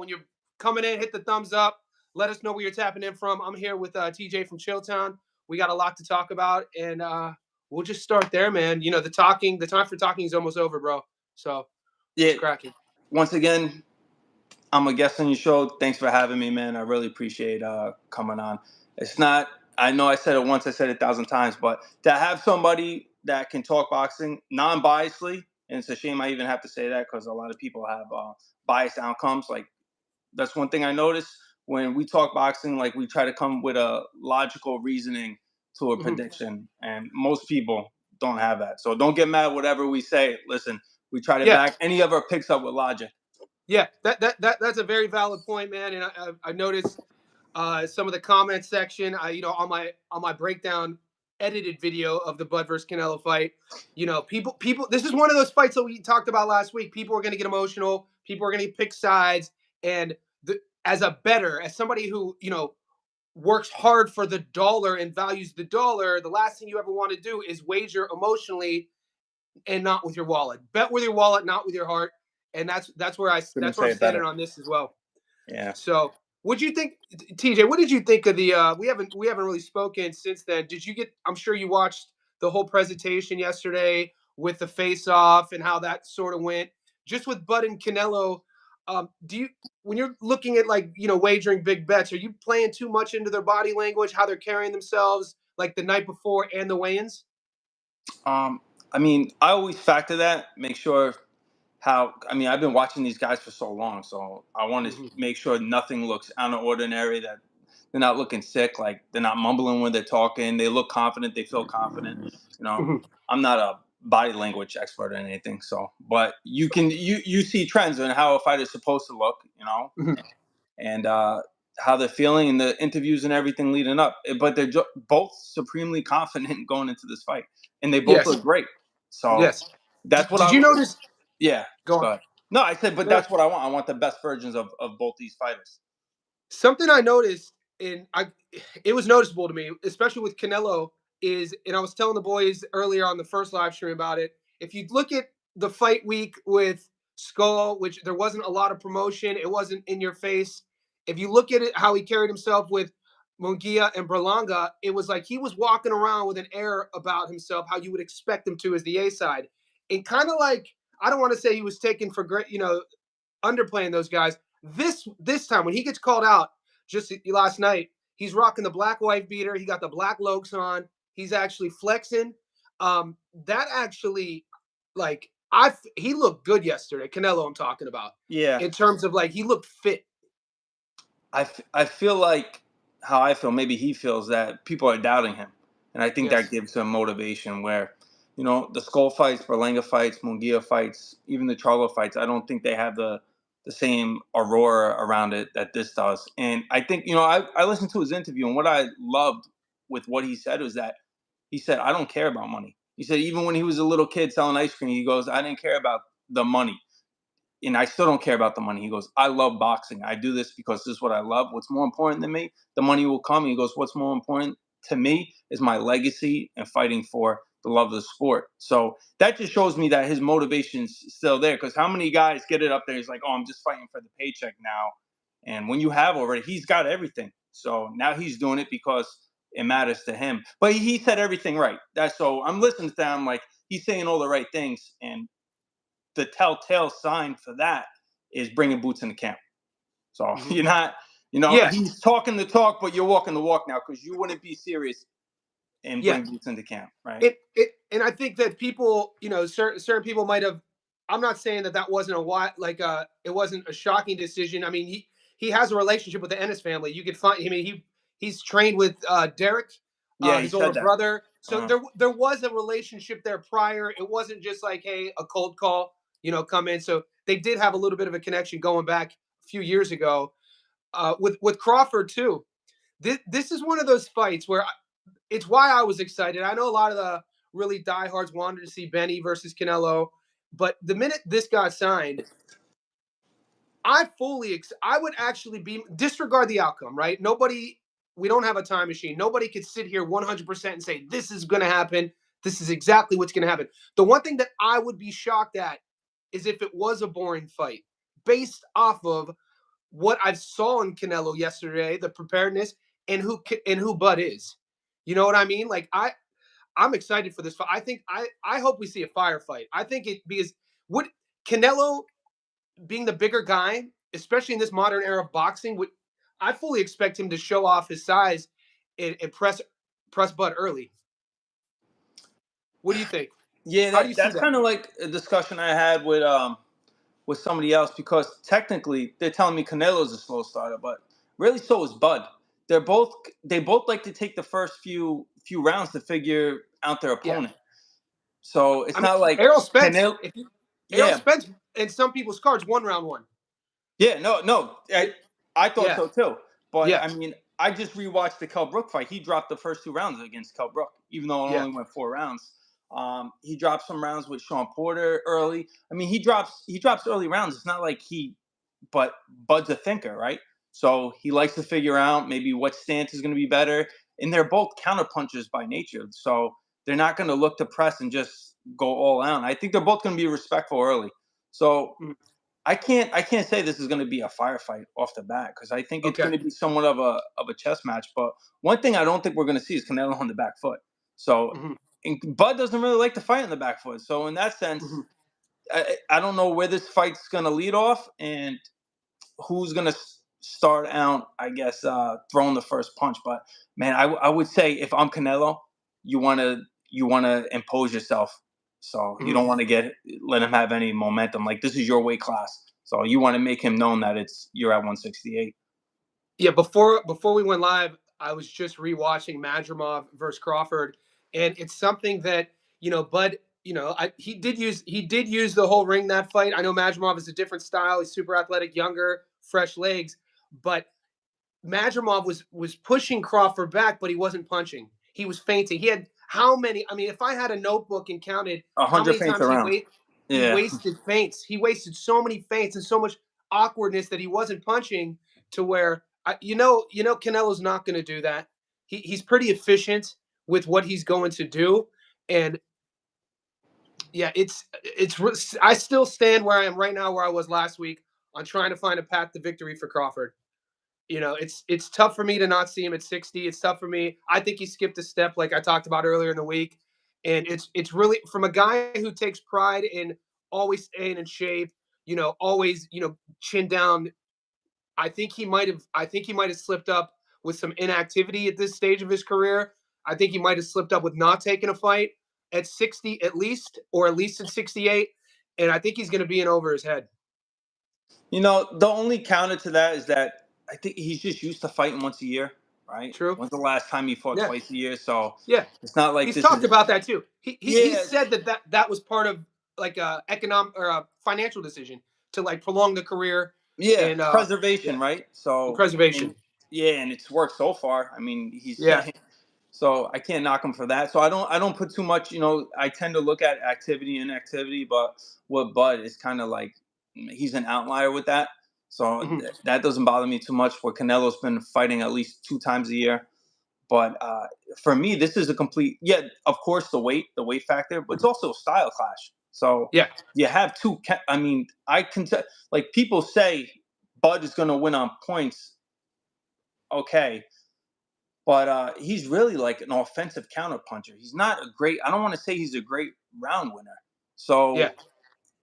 when you're coming in, hit the thumbs up. Let us know where you're tapping in from. I'm here with TJ from ChillTown. We got a lot to talk about, and we'll just start there, man. You know, the time for talking is almost over, bro. So Yeah. let's crack it. Once again, I'm a guest on your show. Thanks for having me, man. I really appreciate coming on. It's not, I know I said it once, I said it 1,000 times, but to have somebody that can talk boxing non-biasly, and it's a shame I even have to say that because a lot of people have biased outcomes. Like, that's one thing I noticed when we talk boxing, like we try to come with a logical reasoning to a prediction, and most people don't have that. So don't get mad whatever we say. Listen, we try to back any of our picks up with logic. Yeah, that's a very valid point, man. And I noticed some of the comment section. On my breakdown edited video of the Bud versus Canelo fight. You know, people. This is one of those fights that we talked about last week. People are going to get emotional. People are going to pick sides. And as somebody who works hard for the dollar and values the dollar, the last thing you ever want to do is wager emotionally and not with your wallet. Bet with your wallet, not with your heart. And that's where I'm standing on this as well. Yeah. So, what do you think, TJ? What did you think of the? We haven't really spoken since then. Did you get? I'm sure you watched the whole presentation yesterday with the face-off and how that sort of went. Just with Bud and Canelo, when you're looking at wagering big bets, are you playing too much into their body language, how they're carrying themselves, like the night before and the weigh-ins? I mean, I always factor that. Make sure I've been watching these guys for so long, so I want to make sure nothing looks out of ordinary, that they're not looking sick, like they're not mumbling when they're talking. They look confident. They feel confident. I'm not a body language expert or anything, but you see trends in how a fighter's supposed to look, and how they're feeling in the interviews and everything leading up. But they're both supremely confident going into this fight, and they both look great. So that's what Did you notice? Yeah. Go on. No, I said, but that's what I want. I want the best versions of both these fighters. Something I noticed, it was noticeable to me, especially with Canelo, and I was telling the boys earlier on the first live stream about it. If you look at the fight week with Skull, which there wasn't a lot of promotion, it wasn't in your face. If you look at it, how he carried himself with Munguia and Berlanga, it was like he was walking around with an air about himself, how you would expect him to as the A side. And kind of like, I don't want to say he was taken for great, underplaying those guys. This time when he gets called out just last night, he's rocking the black wife beater. He got the black Lokes on. He's actually flexing. That actually, he looked good yesterday. Canelo, I'm talking about. Yeah. In terms of he looked fit. I feel like how I feel. Maybe he feels that people are doubting him, and I think that gives him motivation. Where the Skull fights, Berlanga fights, Munguia fights, even the Charlo fights, I don't think they have the same aurora around it that this does. And I think, I listened to his interview, and what I loved with what he said was that he said, I don't care about money. He said, even when he was a little kid selling ice cream, he goes, I didn't care about the money. And I still don't care about the money. He goes, I love boxing. I do this because this is what I love. What's more important than me? The money will come. He goes, what's more important to me is my legacy and fighting for the love of the sport. So that just shows me that his motivation's still there. Because how many guys get it up there? He's like, oh, I'm just fighting for the paycheck now. And when you have already, he's got everything. So now he's doing it because it matters to him. But he said everything right. So I'm listening to him, like he's saying all the right things. And the telltale sign for that is bringing boots in the camp. So you're not, he's talking the talk, but you're walking the walk now, because you wouldn't be serious and bring boots into camp, right? And I think that people, certain people might have. I'm not saying that wasn't it wasn't a shocking decision. I mean, he has a relationship with the Ennis family. You could find. I mean, he's trained with Derek, his older brother. So there was a relationship there prior. It wasn't just like, hey, a cold call, come in. So they did have a little bit of a connection going back a few years ago. With Crawford too. This is one of those fights where it's why I was excited. I know a lot of the really diehards wanted to see Benny versus Canelo, but the minute this got signed, I would actually disregard the outcome, right? We don't have a time machine. Nobody could sit here 100% and say, this is going to happen. This is exactly what's going to happen. The one thing that I would be shocked at is if it was a boring fight based off of what I saw in Canelo yesterday, the preparedness, and who Bud is. You know what I mean? Like I'm excited for this fight. I hope we see a firefight. I think it because would Canelo being the bigger guy, especially in this modern era of boxing, would I fully expect him to show off his size and press Bud early. What do you think? Yeah, How do you see that's that? kind of like a discussion I had with somebody else, because technically they're telling me Canelo's a slow starter, but really so is Bud. They both like to take the first few rounds to figure out their Yeah. opponent. So it's I mean, not like Errol Spence. Canelo. Errol Yeah, Spence in some people's cards won round one. yeah, no. I thought Yeah, so too. But yeah, I mean, I just rewatched the Kell Brook fight. He dropped the first 2 rounds against Kell Brook, even though it yeah. only went 4 rounds. He dropped some rounds with Sean Porter early. I mean, he drops early rounds. It's not like but Bud's a thinker, right? So he likes to figure out maybe what stance is going to be better. And they're both counterpunchers by nature. So they're not going to look to press and just go all out. I think they're both going to be respectful early. So Mm, I can't say this is going to be a firefight off the bat, because I think it's okay. going to be somewhat of a chess match. But one thing I don't think we're going to see is Canelo on the back foot. So Hmm. and Bud doesn't really like to fight on the back foot. So in that sense, Hmm. I don't know where this fight's going to lead off and who's going to start out, I guess, throwing the first punch. But man, I would say if I'm Canelo, you want to impose yourself. So you Hmm. don't want to let him have any momentum. Like, this is your weight class. So you want to make him known that you're at 168. Yeah, before we went live, I was just rewatching Madrimov versus Crawford, and it's something that Bud. He did use the whole ring that fight. I know Madrimov is a different style. He's super athletic, younger, fresh legs, but Madrimov was pushing Crawford back, but he wasn't punching. He was feinting. He had how many? I mean, if I had a notebook and counted how 100 many feints times around. he Yeah. wasted feints. He wasted so many feints and so much awkwardness that he wasn't punching to where Canelo's not going to do that. He's pretty efficient with what he's going to do, and yeah, I still stand where I am right now, where I was last week on trying to find a path to victory for Crawford. It's tough for me to not see him at 60. It's tough for me. I think he skipped a step, like I talked about earlier in the week, and it's really from a guy who takes pride in always staying in shape. Always chin down. I think he might have slipped up with some inactivity at this stage of his career. I think he might have slipped up with not taking a fight at 60 at least, or at least at 68. And I think he's going to be in over his head. The only counter to that is that I think he's just used to fighting once a year, right? True. When's the last time he fought Yeah. twice a year? So Yeah. it's not like He's this talked is. about that too. He Yeah, said that was part of like a economic or a financial decision to like prolong the career yeah, and preservation, yeah, right? and So, and preservation. yeah, and it's worked so far. I mean, he's Yeah. so I can't knock him for that. So I don't put too much. I tend to look at activity and inactivity, but with Bud, it's kind of like he's an outlier with that. So Hmm. that doesn't bother me too much. Where Canelo's been fighting at least 2 times a year. But for me, this is a complete. Yeah, of course, the weight factor, but it's also a style clash. So Yeah. you have two. I mean, I can like people say Bud is going to win on points. Okay, but he's really like an offensive counterpuncher. He's not a great. I don't want to say he's a great round winner. Yeah. So,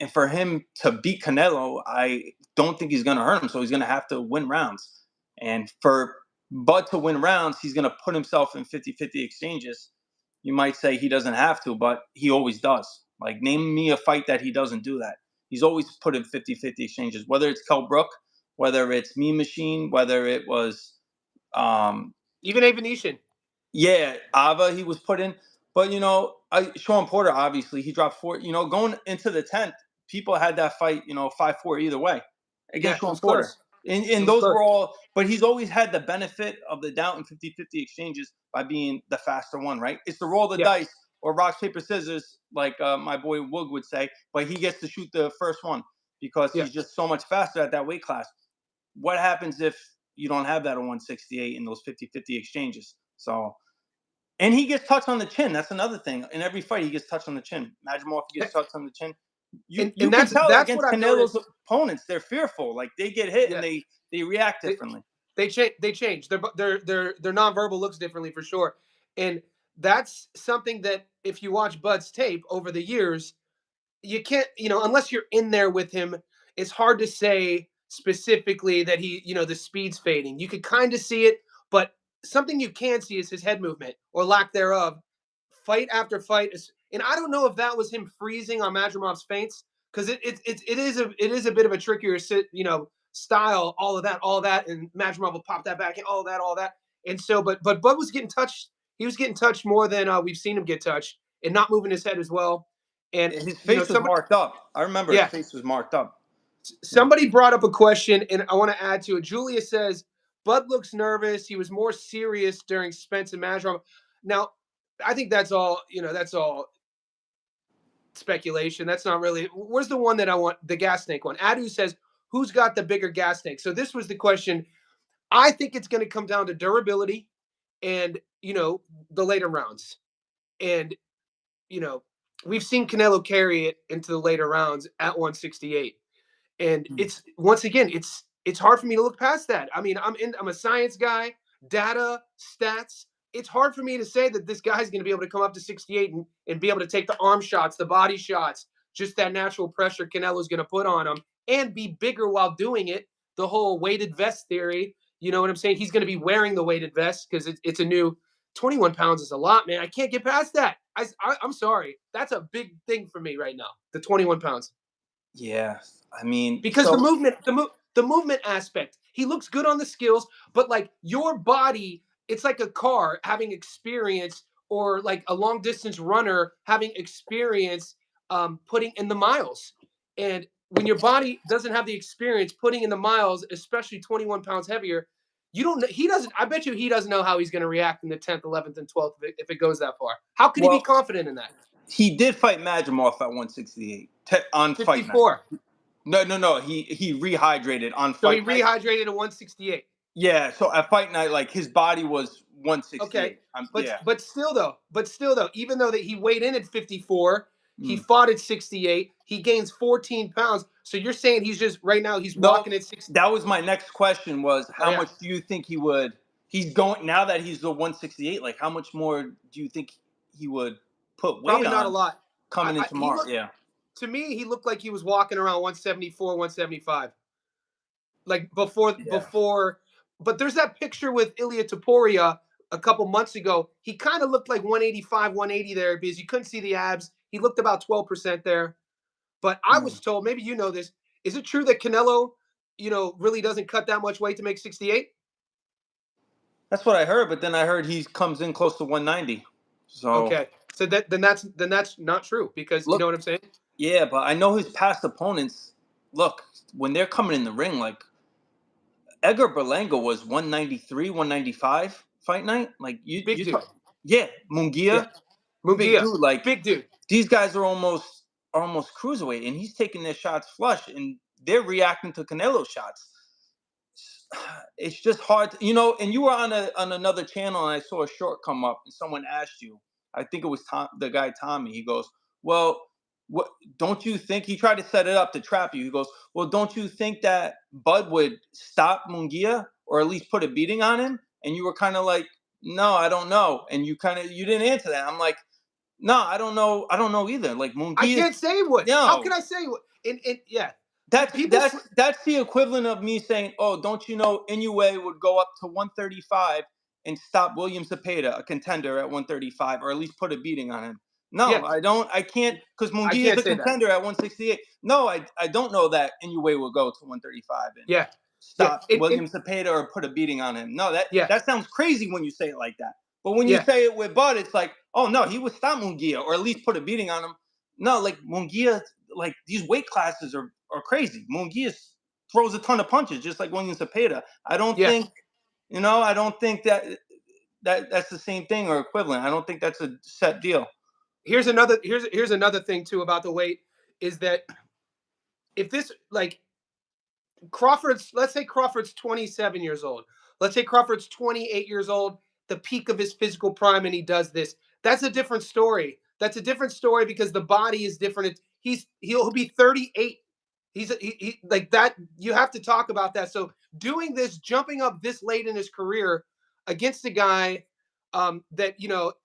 and for him to beat Canelo, I don't think he's going to hurt him. So he's going to have to win rounds. And for Bud to win rounds, he's going to put himself in 50-50 exchanges. You might say he doesn't have to, but he always does. Like, name me a fight that he doesn't do that. He's always put in 50-50 exchanges, whether it's Kell Brook, whether it's Mean Machine, whether it was um, Even a Venetian. yeah, Ava he was put in, but Sean Porter obviously he dropped four. Going into the 10th, people had that fight 5-4 either way Yeah, against it Sean was Porter, close. It and was those close. were all. But he's always had the benefit of the doubt in 50-50 exchanges by being the faster one, right? It's the roll of the Yeah. dice or rock paper scissors, like my boy Woog would say, but he gets to shoot the first one because Yeah. he's just so much faster at that weight class. What happens if you don't have that at 168 in those 50-50 exchanges? So. And he gets touched on the chin. That's another thing. In every fight, he gets touched on the chin. Imagine if he gets touched on the chin. You And can tell that's against what I've Canelo's noticed. opponents, they're fearful. Like, they get hit and Yeah. They react They differently. they change. Their nonverbal looks differently for sure. And that's something that if you watch Bud's tape over the years, you can't, unless you're in there with him, it's hard to say specifically that the speed's fading. You could kind of see it, but something you can see is his head movement or lack thereof, fight after fight. And I don't know if that was him freezing on Madrimov's feints, because it is a bit of a trickier style. All of that, and Madrimov will pop that back and all that. And so, but Bud was getting touched. He was getting touched more than we've seen him get touched, and not moving his head as well. And His face was somebody, marked up. I remember his yeah, face was marked up. Yeah. somebody brought up a question, and I want to add to it. Julia says Bud looks nervous. He was more serious during Spence and Madrimov. Now, I think that's all. That's all speculation. That's not really. Where's the one that I want? The gas tank one. Adu says, "Who's got the bigger gas tank?" So this was the question. I think it's going to come down to durability, and the later rounds, and you know we've seen Canelo carry it into the later rounds at 168. And Hmm. it's once again, it's hard for me to look past that. I mean, I'm a science guy, data, stats. It's hard for me to say that this guy's going to be able to come up to 68 and be able to take the arm shots, the body shots, just that natural pressure Canelo's going to put on him, and be bigger while doing it. The whole weighted vest theory. You know what I'm saying? He's going to be wearing the weighted vest because it's a new 21 pounds is a lot, man. I can't get past that. I'm sorry. That's a big thing for me right now. The 21 pounds. Yeah. I mean, Because so the movement aspect, he looks good on the skills, but like your body, it's like a car having experience, or like a long distance runner having experience putting in the miles. And when your body doesn't have the experience putting in the miles, especially 21 pounds heavier, you don't he doesn't I bet you he doesn't know how he's going to react in the 10th, 11th, and 12th if it goes that far. How could he be well, confident in that? he did fight Madrimov at 168 on fight night. 54. No, no, no. He rehydrated on So he fight night. rehydrated at 168. Yeah. So at fight night, like his body was Okay. 168. But Yeah. still though, even though that he weighed in at 54, he Mm. fought at 68, he gains 14 pounds. So you're saying he's just right now he's No, walking at 60. that was my next question. Was Oh how yeah. much do you think he would? He's going now that he's the 168. Like how much more do you think he would put weight Probably not a on lot. coming in He tomorrow? looked Yeah. to me, he looked like he was walking around 174, 175. Like before, but there's that picture with Ilya Taporia a couple months ago. He kind of looked like 185, 180 there because you couldn't see the abs. He looked about 12% there. But I Mm. was told, maybe you know this, is it true that Canelo, really doesn't cut that much weight to make 68? That's what I heard, but then I heard he comes in close to 190. So Okay. So then that's not true, because you know look, what I'm saying? yeah, but I know his past opponents. Look, when they're coming in the ring, like Edgar Berlanga was 193, 195 fight night. Like Big you dude. talk, yeah, Yeah. Mungia, big Mungia. dude. Like Big dude. these guys are almost cruiserweight, and he's taking their shots flush, and they're reacting to Canelo shots. It's just hard, And you were on another channel, and I saw a short come up, and someone asked you. I think it was the guy Tommy. He goes, "Well, what don't you think?" He tried to set it up to trap you. He goes, "Well, don't you think that Bud would stop Mungia or at least put a beating on him?" And you were kind of like, "No, I don't know." And you didn't answer that. I'm like, "No, I don't know. I don't know either." Like I Mungia, can't say what. How can no. I say what? And yeah. That's People that's that's the equivalent of me saying, "Oh, don't you know Inoue would go up to 135 and stop William Zepeda, a contender, at 135, or at least put a beating on him." yeah, No, I don't. I can't, because I Mungi is can't a say that. contender at 168. No, I don't know that Inoue will go to 135 and Yeah. Yeah. stop William Zepeda or put a beating on him. No, that Yeah. that sounds crazy when you say it like that. But when you Yeah. say it with Bud, it's like, oh no, he would stop Mungia or at least put a beating on him. No, like Mungia, like these weight classes are crazy. Mungia throws a ton of punches, just like William Zepeda. I don't Yeah. think, I don't think that's the same thing or equivalent. I don't think that's a set deal. Here's another thing too about the weight, is that if this, like, let's say Crawford's 27 years old. Let's say Crawford's 28 years old, the peak of his physical prime, and he does this. That's a different story. That's a different story because the body is different. He'll be 38 He like that. You have to talk about that. So doing this, jumping up this late in his career against a guy that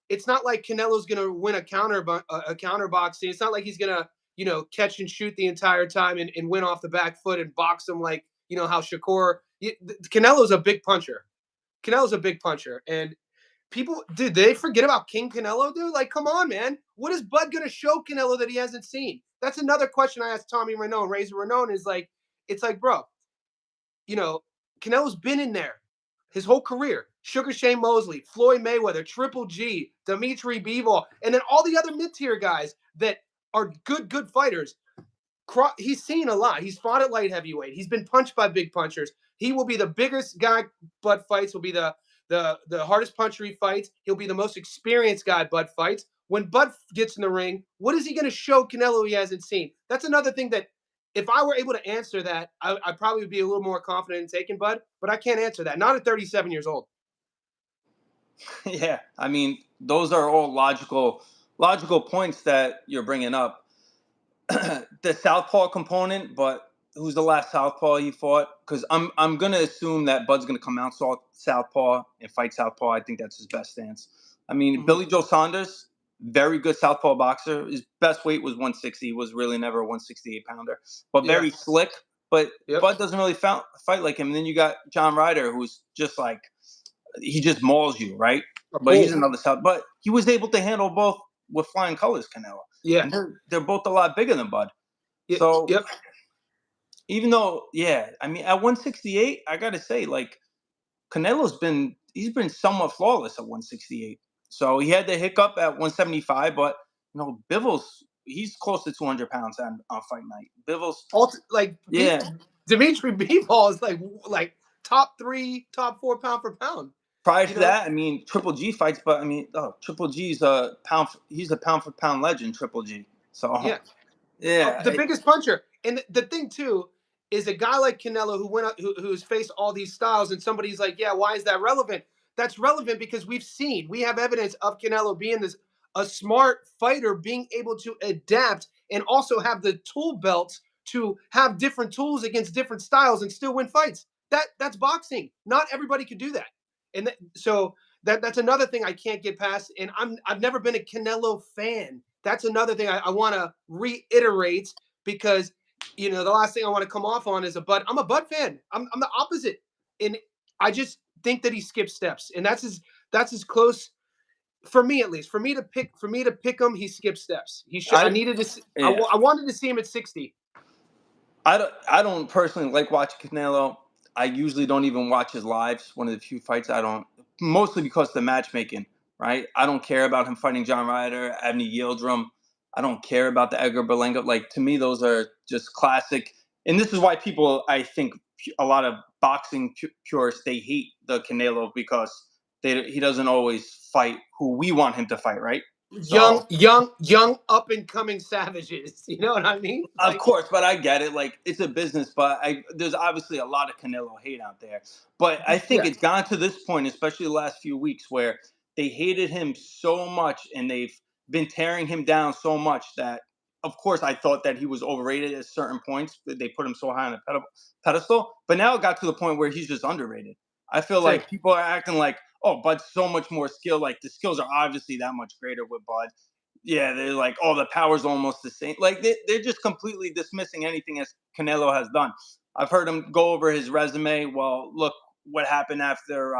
it's not like Canelo's gonna win a counter boxing. It's not like he's gonna catch and shoot the entire time and win off the back foot and box him like how Shakur. Canelo's a big puncher. Canelo's a big puncher, and people, dude, they forget about King Canelo, dude. Like, come on, man. What is Bud gonna show Canelo that he hasn't seen? That's another question I asked Tommy Renaud, Razor Renaud, is like, it's like, bro, you know, Canelo's been in there his whole career. Sugar Shane Mosley, Floyd Mayweather, Triple G, Dimitri Bivol, and then all the other mid-tier guys that are good fighters. He's seen a lot. He's fought at light heavyweight. He's been punched by big punchers. He will be the biggest guy Bud fights. Will be the hardest puncher he fights. He'll be the most experienced guy Bud fights. When Bud gets in the ring, what is he going to show Canelo he hasn't seen? That's another thing that if I were able to answer that, I probably would be a little more confident in taking Bud, but I can't answer that. Not at 37 years old. Yeah, I mean, those are all logical points that you're bringing up. The southpaw component, but who's the last southpaw he fought? Because I'm gonna assume that Bud's gonna come out southpaw and fight southpaw. I think that's his best stance. I mean, Billy Joe Saunders, very good southpaw boxer. His best weight was 160. He was really never a 168 pounder, but very slick. But Bud doesn't really fight like him. And then you got John Ryder, who's just like, he just mauls you, right? But he's another south. But he was able to handle both with flying colors, Canelo. Yeah. And they're both a lot bigger than Bud. Yeah. So even though, I mean, at 168, I gotta say, like, he's been somewhat flawless at 168. So he had the hiccup at 175, but Bivol's, he's close to 200 pounds on fight night. Bivol's Dimitri Bivol is like top 3, top 4 pound for pound. Prior to that, I mean, Triple G fights, but I mean, Triple G's he's a pound for pound legend, Triple G. So the biggest puncher. And the thing too is a guy like Canelo who's faced all these styles, and somebody's like, yeah, why is that relevant? That's relevant because we have evidence of Canelo being a smart fighter, being able to adapt and also have the tool belts to have different tools against different styles and still win fights. That's boxing. Not everybody could do that. And so that's another thing I can't get past. And I've never been a Canelo fan. That's another thing I want to reiterate, because the last thing I want to come off on is I'm a Bud fan. I'm the opposite, and I just think that he skips steps, and that's as close for me, at least. For me to pick him, he skips steps. I wanted to see him at 60. I don't personally like watching Canelo. I usually don't even watch his lives. One of the few fights I don't, mostly because of the matchmaking, right? I don't care about him fighting John Ryder, Avni Yildirim. I don't care about the Edgar Berlanga. Like, to me, those are just classic. And this is why people, I think, a lot of boxing purists, they hate the Canelo, because he doesn't always fight who we want him to fight, right? Young up and coming savages. You know what I mean? Of course, but I get it. Like, it's a business, but there's obviously a lot of Canelo hate out there. But I think it's gone to this point, especially the last few weeks, where they hated him so much and they've been tearing him down so much that, of course, I thought that he was overrated at certain points. They put him so high on a pedestal. But now it got to the point where he's just underrated. I feel like people are acting like, oh, Bud's so much more skilled. Like, the skills are obviously that much greater with Bud. Yeah, they're like, oh, the power's almost the same. Like, they're just completely dismissing anything as Canelo has done. I've heard him go over his resume. Well, look what happened after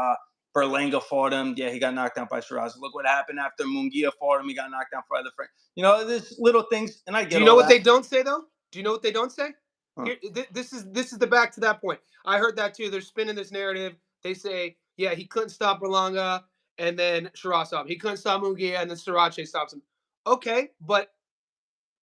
Berlanga fought him. Yeah, he got knocked out by Shiraz. Look what happened after Munguia fought him. He got knocked out by other friend. There's little things, and I get. Do you know what they don't say though? Do you know what they don't say? Huh. This is the back to that point. I heard that too. They're spinning this narrative. They say, yeah, he couldn't stop Berlanga, and then Shiraz stopped him. He couldn't stop Munguia, and then Sirache stops him. Okay, but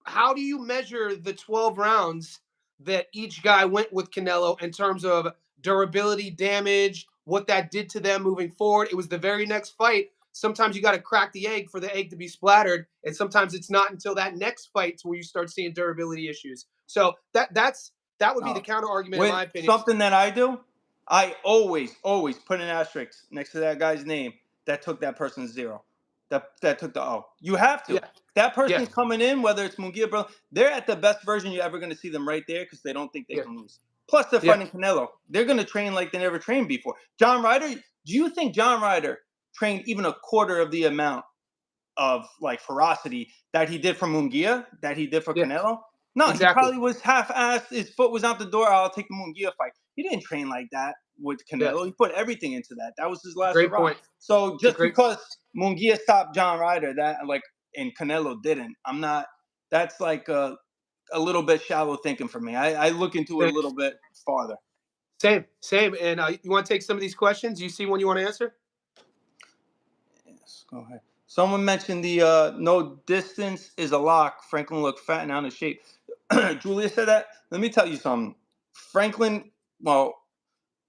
how do you measure the 12 rounds that each guy went with Canelo in terms of durability, damage, what that did to them moving forward? It was the very next fight. Sometimes you got to crack the egg for the egg to be splattered, and sometimes it's not until that next fight where you start seeing durability issues. So that would be the counter argument, in my opinion. Something that I do, I always put an asterisk next to that guy's name that took that person's zero. That took the O. You have to. Yeah. that person's Yes. coming in, whether it's Munguia, bro, they're at the best version you're ever going to see them right there because they don't think they Yeah. can lose. Plus, they're Yeah. fighting Canelo. They're going to train like they never trained before. John Ryder, do you think John Ryder trained even a quarter of the amount of like ferocity that he did for Munguia, that he did for Yeah. Canelo? No, he Exactly. probably was half-assed. His foot was out the door. I'll take the Munguia fight. He didn't train like that with Yeah. Canelo. He put everything into that. That was his last Great hurrah. point. So It's a just great. because Munguia stopped John Ryder, that like and Canelo didn't, I'm not. That's like a little bit shallow thinking for me. I look into it a little bit farther. Same. And you want to take some of these questions? You see one you want to answer? Yes, go ahead. Someone mentioned the no distance is a lock. Franklin looked fat and out of shape. Julia said that. Let me tell you something. Franklin, well,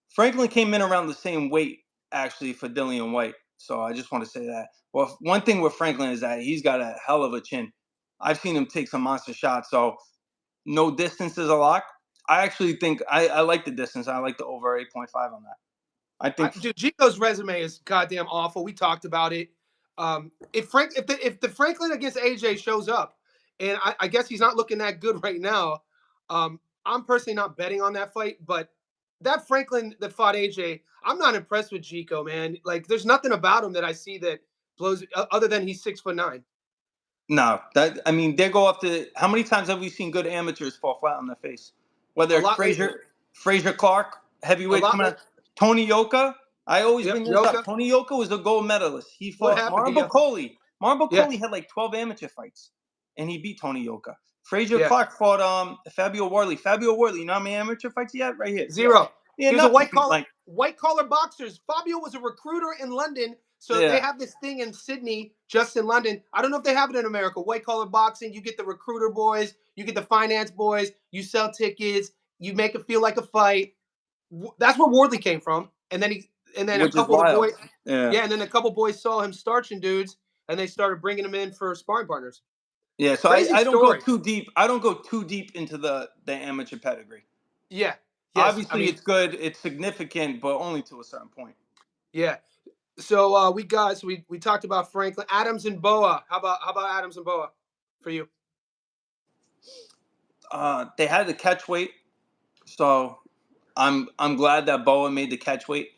Franklin came in around the same weight actually for Dillian White. So I just want to say that. Well, one thing with Franklin is that he's got a hell of a chin. I've seen him take some monster shots. So no distance is a lock. I actually think I like the distance. I like the over 8.5 on that. I think Dude, Gico's resume is goddamn awful. We talked about it. If the Franklin against AJ shows up, and I guess he's not looking that good right now, I'm personally not betting on that fight. But that Franklin that fought AJ, I'm not impressed with Gico, man. Like, there's nothing about him that I see that blows, other than he's 6'9". no, that I mean they go up to how many times have we seen good amateurs fall flat on their face? Whether A it's lot lately. Fraser Clark, A heavyweights lot coming late. out, Tony Yoka. I always Yep. bring this up. Yoka. Tony Yoka was a gold medalist. He What fought happened to Marble you? Coley. Marble Yeah. Coley had like 12 amateur fights, and he beat Tony Yoka. Fraser Yeah. Clark fought Fabio Worley. Fabio Worley, you know how many amateur fights he had? Right here. See, Zero. yeah, He was a nothing. white Like collar boxers. Fabio was a recruiter in London. So they yeah, have this thing in Sydney, just in London. I don't know if they have it in America. White collar boxing. You get the recruiter boys, you get the finance boys, you sell tickets, you make it feel like a fight. That's where Wardley came from. And then a which is couple of the wild. boys, Yeah. yeah, and then a couple of boys saw him starching dudes, and they started bringing him in for sparring partners. Yeah, so Crazy I don't go story. too deep. I don't go too deep into the amateur pedigree. Yeah. Yes. I Obviously, mean, it's good, it's significant, but only to a certain point. yeah. So we talked about Franklin, Adams, and Boa. How about Adams and Boa for you? They had the catch weight, so I'm glad that Boa made the catch weight.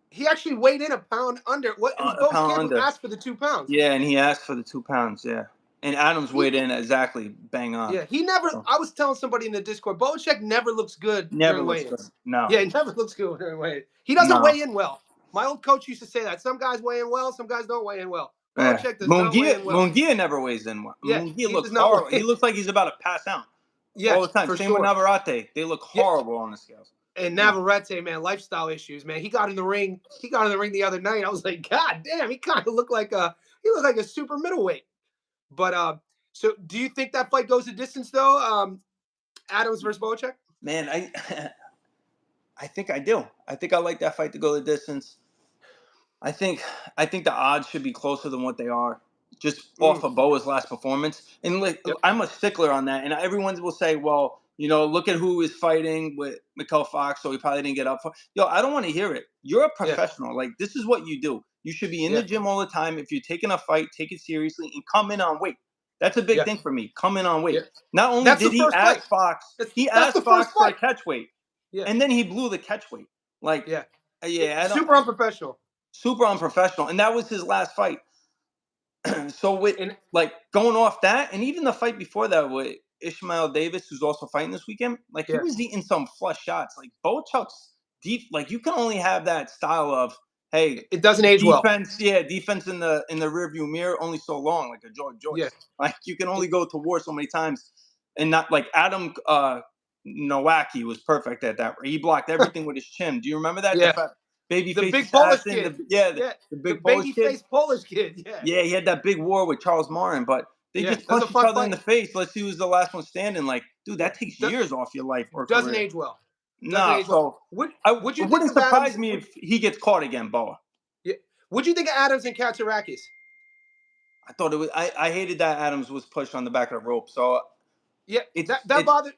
He actually weighed in a pound under. What it was A Bo's pound kid who under. asked for the 2 pounds. Yeah, and he asked for the 2 pounds. Yeah, and Adams He weighed in exactly bang on. Yeah, he never. So, I was telling somebody in the Discord, Belichick never looks good never during looks good. weigh-ins. No, Yeah, he never looks good during weigh-ins. He doesn't no. weigh in well. My old coach used to say that some guys weigh in well, some guys don't weigh in well. Yeah, Belichick does not weigh in well. Munguia never weighs in. Yeah, Munguia he does looks not horrible. He weigh. looks like he's about to pass out all the Yes, time. for Same with sure. Navarrete. They look Yeah, horrible on the scales. and No. Navarrete, man, lifestyle issues, man. He got in the ring. He got in the ring the other night. I was like, God damn, he looked like a super middleweight. But so do you think that fight goes the distance though? Adams versus Belichick? Man, I think I do. I think I like that fight to go the distance. I think I think the odds should be closer than what they are, just off Mm, of Boa's last performance. And like yep. I'm a stickler on that. And everyone will say, well, look at who is fighting with Mikkel Fox, so he probably didn't get up for. Yo, I don't want to hear it. You're a Yeah. professional. Like this is what you do. You should be in the Yeah. gym all the time. If you're taking a fight, take it seriously and come in on weight. That's a big Yeah. thing for me. Come in on weight. Yeah. Not only That's the did he first fight. ask Fox, That's he that's asked the first Fox for the fight. catch weight, Yeah. and then he blew the catch weight. Like, Yeah. yeah, I don't. Super unprofessional. Super unprofessional, and that was his last fight. So with And like going off that, and even the fight before that with Ishmael Davis, who's also fighting this weekend, like he yeah, was eating some flush shots. Like Bochuk's deep, like you can only have that style of hey it doesn't age well. defense, yeah, defense in the rearview mirror only so long, like a George Yeah. Joyce. Like you can only It- go to war so many times, and not like Adam Nowacki was perfect at that. He blocked everything with his chin. Do you remember that? yeah. Baby The face big Polish assassin, kid. Yeah. the The big Polish baby kid. faced Polish kid. Yeah. Yeah, he had that big war with Charles Martin, but they Yeah. just That's a punch each fun other in fight. the face. Let's see who's the last one standing. Like, dude, Yeah. that takes years off your life or Doesn't career. age well. Doesn't Nah, age well. so Would would it you think wouldn't of Adams? surprise me if he gets caught again, Boa. Yeah. Would you think of Adams and Katsarakis? I thought it was. I hated that Adams was pushed on the back of the rope. So Yeah. it's That it's bothered.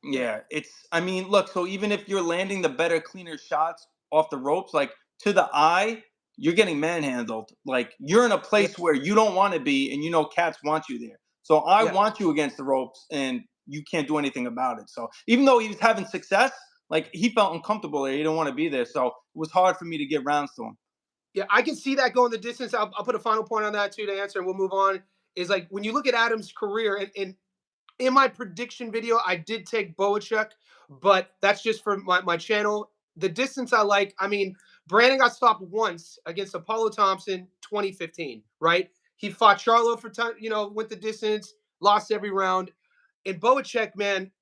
Yeah. yeah. It's I mean, look. So even if you're landing the better, cleaner shots off the ropes, like to the eye, you're getting manhandled. Like, you're in a Yeah, place where you don't want to be, and cats want you there. So I yeah, want you against the ropes, and you can't do anything about it. So even though he was having success, like, he felt uncomfortable there. He didn't want to be there. So it was hard for me to give rounds to him. yeah. I can see that going the distance. I'll put a final point on that too to answer, and we'll move on. Is like when you look at Adams' career, and in my prediction video, I did take Boachuk, but that's just for my channel. The distance I like, I mean, Brandon got stopped once against Apollo Thompson, 2015, right? He fought Charlo for time, went the distance, lost every round. And Boachuk, man,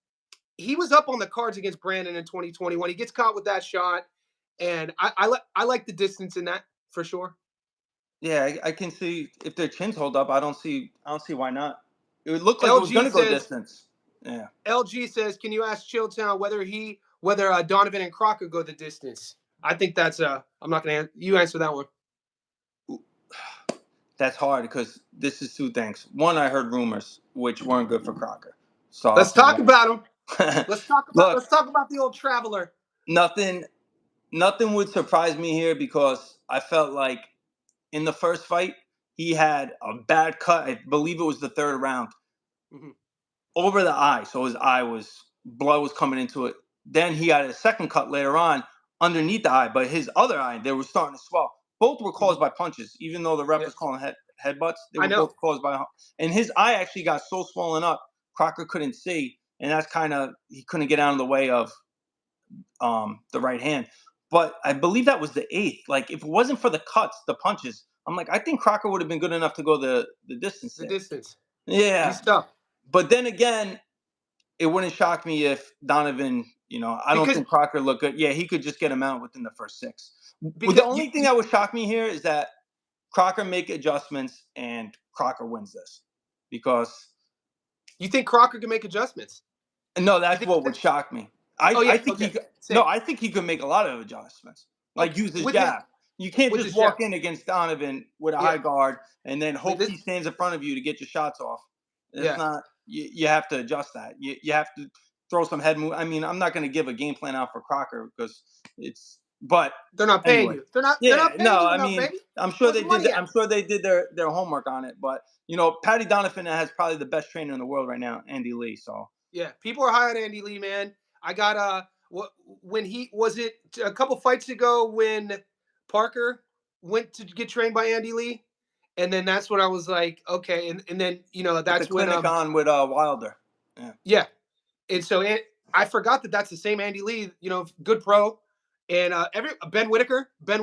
he was up on the cards against Brandon in 2021. He gets caught with that shot, and I like the distance in that for sure. Yeah, I can see if their chins hold up. I don't see why not. It looked like it was LG going to go says distance. Yeah. LG says, can you ask ChillTown whether Donovan and Crocker go the distance? I think that's I'm not gonna you answer that one. That's hard because this is two things. One, I heard rumors which weren't good for Crocker. So I'll Let's say talk about him. that. Let's talk about Look, let's talk about the old traveler. nothing nothing would surprise me here because I felt like in the first fight he had a bad cut. I believe it was the third round Mhm. over the eye. So his eye was blood was coming into it. Then he had a second cut later on underneath the eye, but his other eye they were starting to swell. Both were caused by punches, even though the ref Yeah, was calling headbutts. They I were know. both caused by, and his eye actually got so swollen up, Crocker couldn't see, and that's kind of he couldn't get out of the way of the right hand. But I believe that was the eighth. Like, if it wasn't for the cuts, the punches, I'm like, I think Crocker would have been good enough to go the distance The there. distance. Yeah, He's tough but then again, it wouldn't shock me if Donovan, I don't because think Crocker looked good. Yeah, he could just get him out within the first six. The because only thing that would shock me here is that Crocker make adjustments and Crocker wins this. Because you think Crocker can make adjustments. no, You that's think? what would shock me. I, Oh I yeah. think Okay. he could no, Same. I think he could make a lot of adjustments. Like Okay. use his jab. You can't With just his jab. walk in against Donovan with a Yeah. high guard and then With hope this. he stands in front of you to get your shots off. It's Yeah. not you have to adjust that. You have to throw some head move. I mean, I'm not going to give a game plan out for Crocker because it's but They're not paying anyway. you. They're Yeah, not paying no, you I enough, mean, baby. I'm sure Where's they the did money at? I'm sure they did their homework on it, but Patty Donovan has probably the best trainer in the world right now, Andy Lee, so Yeah, people are high on Andy Lee, man. I got when he was it a couple fights ago when Parker went to get trained by Andy Lee, and then that's when I was like, okay, and then at the that's when clinic on with Wilder. Yeah. yeah, and so I forgot that that's the same Andy Lee, good pro, and every Ben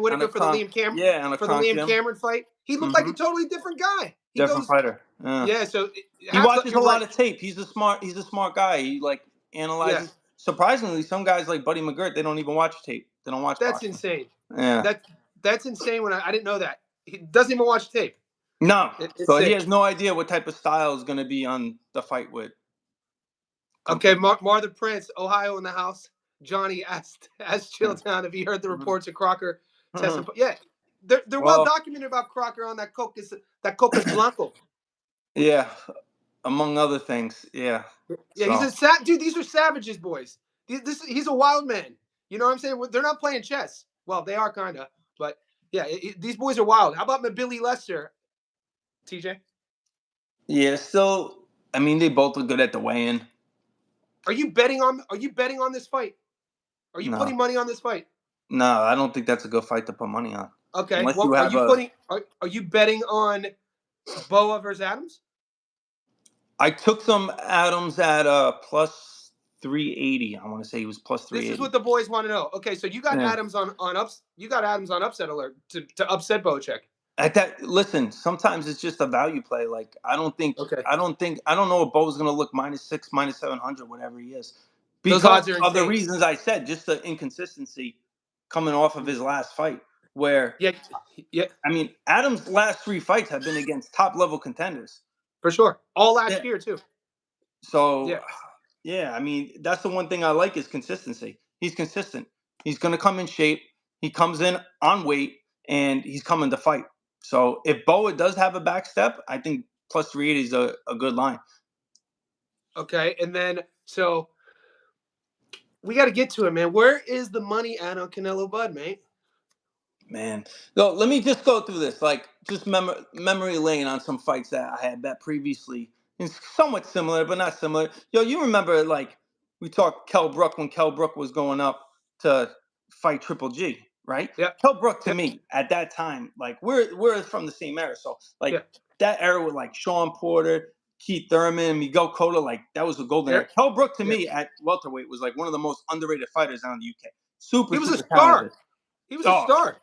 On a Whitaker for the Kronk, yeah, on a Kronk gym. Cameron fight, he looked like Mm-hmm. a totally different guy. He Different goes, fighter. Yeah. yeah, so He half the watches a you're lot right, of tape. He's a smart guy. He like yeah, analyzes. Surprisingly, some guys like Buddy McGirt, they don't even watch tape. They don't watch that's boxing. insane. Yeah. That that's insane. When I didn't know that he doesn't even watch tape. No. It's So he sick. has no idea what type of style is going to be on the fight with Okay, Confirmed. Martha Prince, Ohio in the house. Johnny asked Chilltown if he heard the reports of Crocker testing. Yeah, they're well Well, documented about Crocker on that Cocas Blanco. yeah, among other things. Yeah. Yeah, he's So, a dude. These are savages, boys. He's a wild man. You know what I'm saying? They're not playing chess. Well, they are kind of, but yeah, these boys are wild. How about Billy Lester, TJ? yeah, still, I mean, they both look good at the weigh-in. Are you betting on this fight? Are you No. putting money on this fight? No, I don't think that's a good fight to put money on. Okay. Unless you Well, are have you a putting are you betting on Boa versus Adams? I took some Adams at plus 380. I want to say he was plus This is 380. what the boys want to know. Okay, so you got Yeah. Adams on ups. You got Adams on upset alert to upset Bocek. At that, listen, sometimes it's just a value play. Like, Okay. I don't know if Bo's going to look -6, -700, whatever he is. Those Because odds are of the insane. reasons I said, just the inconsistency coming off of his last fight. Where, Yeah, yeah, I mean, Adams' last 3 fights have been against top level contenders. for sure. All Yeah. last year too. So, Yeah. yeah, I mean, that's the one thing I like is consistency. He's consistent. He's going to come in shape. He comes in on weight, and he's coming to fight. So if Boa does have a back step, I think plus 380 is a good line. Okay, and then so we got to get to it, man. Where is the money at on Canelo Bud, mate? Man, so let me just go through this, like just memory lane on some fights that I had bet previously. It's somewhat similar, but not similar. Yo, you remember like we talked Kell Brook when Kell Brook was going up to fight Triple G, right? Yeah, Kell Brook to yeah, me at that time, like we're from the same era, so like yeah, that era with like Sean Porter, Keith Thurman, Miguel Cotto, like that was the golden yeah, era. Kell Brook to yeah. me at welterweight was like one of the most underrated fighters out in the UK. Super, He was a super star. talented. He was a Oh, star.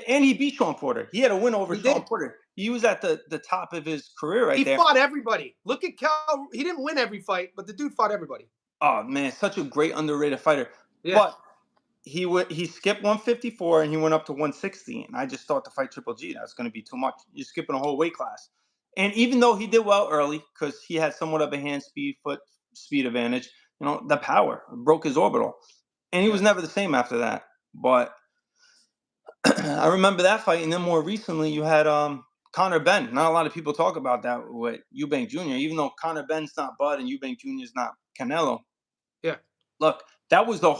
and he beat Sean Porter. He had a win over He Sean did. Porter. He was at the top of his career right He there. fought everybody. Look at Cal. He didn't win every fight, but the dude fought everybody. Oh man, such a great underrated fighter. Yeah, But he skipped 154 and he went up to 160. And I just thought to fight Triple G, that's going to be too much. You're skipping a whole weight class. And even though he did well early because he had somewhat of a hand speed, foot speed advantage, the power broke his orbital, and he yeah. was never the same after that. But I remember that fight, and then more recently you had Conor Benn. Not a lot of people talk about that with Eubank Jr. Even though Conor Benn's not Bud and Eubank Jr. is not Canelo. Yeah. Look, that was my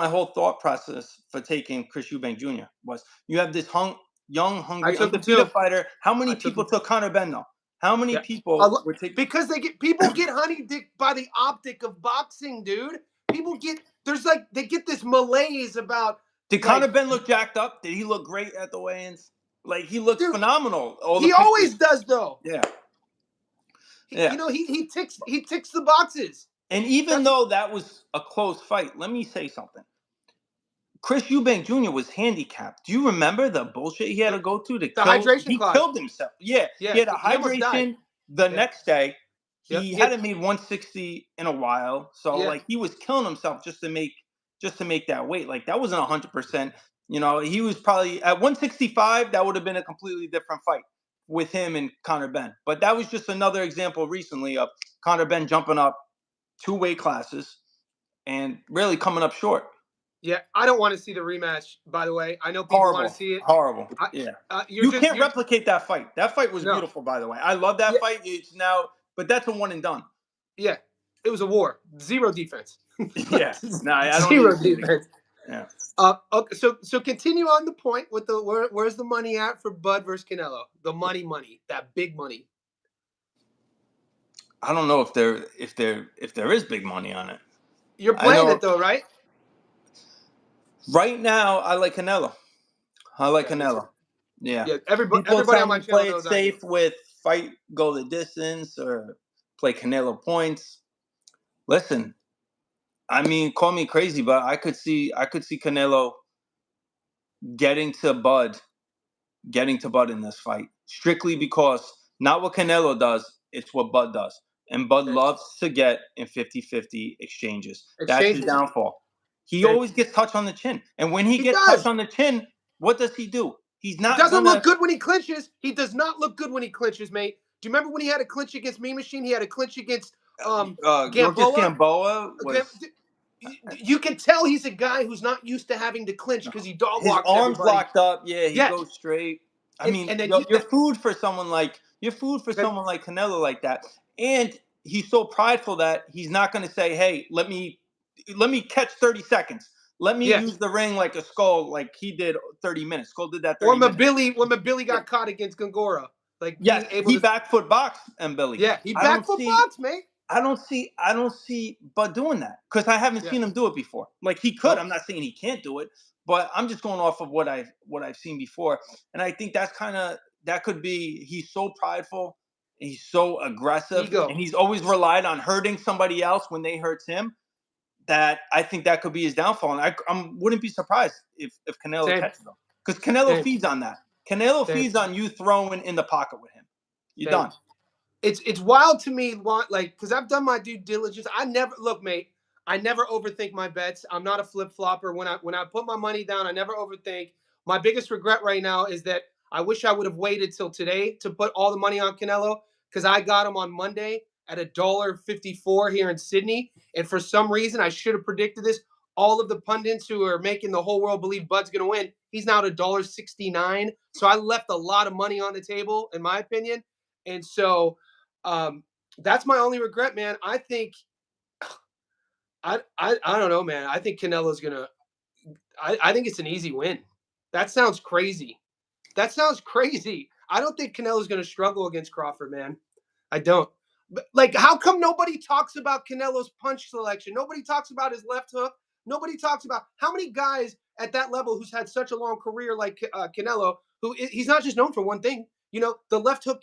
whole thought process for taking Chris Eubank Jr. was you have this young, I hungry, took him too. undefeated fighter. How many I took people him. took Conor Benn though? How many Yeah. people were taking? Because people get honeydicked by the optic of boxing, dude. People get there's like they get this malaise about Did Conor like, Benn look jacked up? Did he look great at the weigh-ins? Like he looked dude. phenomenal. All the He always pictures. does though. Yeah, He, yeah. you know, he ticks the boxes. And even That's though that was a close fight, let me say something. Chris Eubank Jr. was handicapped. Do you remember the bullshit he had to the, go through to the kill? hydration He clause. killed himself. Yeah, he Yeah, had a he almost died. hydration the Yeah, next day. yeah. He hadn't made 160 in a while, so Yeah. like he was killing himself just to make that weight. Like that wasn't 100%. He was probably at 165. That would have been a completely different fight with him and Conor Benn. But that was just another example recently of Conor Benn jumping up two weight classes and really coming up short. Yeah, I don't want to see the rematch. By the way, I know people want to Horrible, see it. horrible. I, Yeah, you're you just can't you're replicate that fight. That fight was no. beautiful, by the way. I love that Yeah, fight. It's now, but that's a one and done. yeah. It was a war. Zero defense. Yeah, no, I don't need to Zero see it again. defense. Yeah, Okay, so continue on the point with the where's the money at for Bud versus Canelo? The money, that big money. I don't know if there is big money on it. You're I playing know it though, right? right now I like Canelo. I like Yeah, me too. Canelo. Yeah, Yeah, everybody people everybody tell on my me channel play it knows I do. safe with fight go the distance or play Canelo points. Listen, I mean, call me crazy, but I could see Canelo getting to Bud in this fight strictly Mm. because not what Canelo does, it's what Bud does. And Bud Okay. loves to get in 50-50 exchanges. That's his Exchanges. downfall. He Okay. always gets touched on the chin. And when he He gets touched does. on the chin, what does he do? He's He not doesn't look gonna good when he clinches. He does not look good when he clinches, mate. Do you remember when he had a clinch against Mean Machine? He had a clinch against Georges Gamboa. Gamboa Okay, was you can tell he's a guy who's not used to having to clinch because he dog his walks arms everybody. locked up. Yeah, he Yeah, goes straight. I and mean, and then yo, you you're food for someone like that, Canelo like that, and he's so prideful that he's not going to say, "Hey, let me catch 30 seconds. Let me yeah. use the ring like a Skull, like he did 30 minutes. Skull did that Or 30 minutes. when Mabili Yeah. got caught against Gongora, like Yes, being able he to. back foot boxed and Billy. Yeah, he I don't back foot see box, mate. I don't see Bud doing that because I haven't Yeah, seen him do it before. Like he could. nope. I'm not saying he can't do it, but I'm just going off of what I've seen before, and I think that could be he's so prideful, he's so aggressive, and Ego. he's always relied on hurting somebody else when they hurts him. That I think that could be his downfall, and I wouldn't be surprised if Canelo Same, catches him because Canelo same, feeds on that. Canelo same, feeds on you throwing in the pocket with him. You're same. done. It's wild to me, like because I've done my due diligence. I never look, mate. I never overthink my bets. I'm not a flip flopper. When I put my money down, I never overthink. My biggest regret right now is that I wish I would have waited till today to put all the money on Canelo because I got him on Monday at $1.54 here in Sydney, and for some reason I should have predicted this. All of the pundits who are making the whole world believe Bud's going to win, he's now at $1.69. So I left a lot of money on the table, in my opinion, and so that's my only regret, man. I think I don't know, man. I think Canelo's gonna. I think it's an easy win. That sounds crazy. That sounds crazy. I don't think Canelo's going to struggle against Crawford, man. I don't. But, like, how come nobody talks about Canelo's punch selection? Nobody talks about his left hook. Nobody talks about how many guys at that level who's had such a long career like Canelo, who he's not just known for one thing. You know, the left hook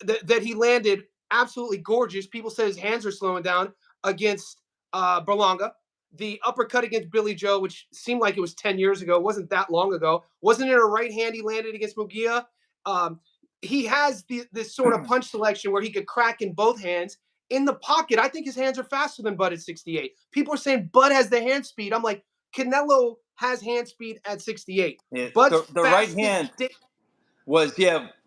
that he landed, absolutely gorgeous. People say his hands are slowing down against Berlanga. The uppercut against Billy Joe, which seemed like it was 10 years ago, wasn't that long ago. Wasn't it a right hand he landed against Mugia? Um, he has this sort of punch selection where he could crack in both hands. In the pocket, I think his hands are faster than Bud at 68. People are saying Bud has the hand speed. I'm like, Canelo has hand speed at 68. Yeah, Bud's the right fastest. hand was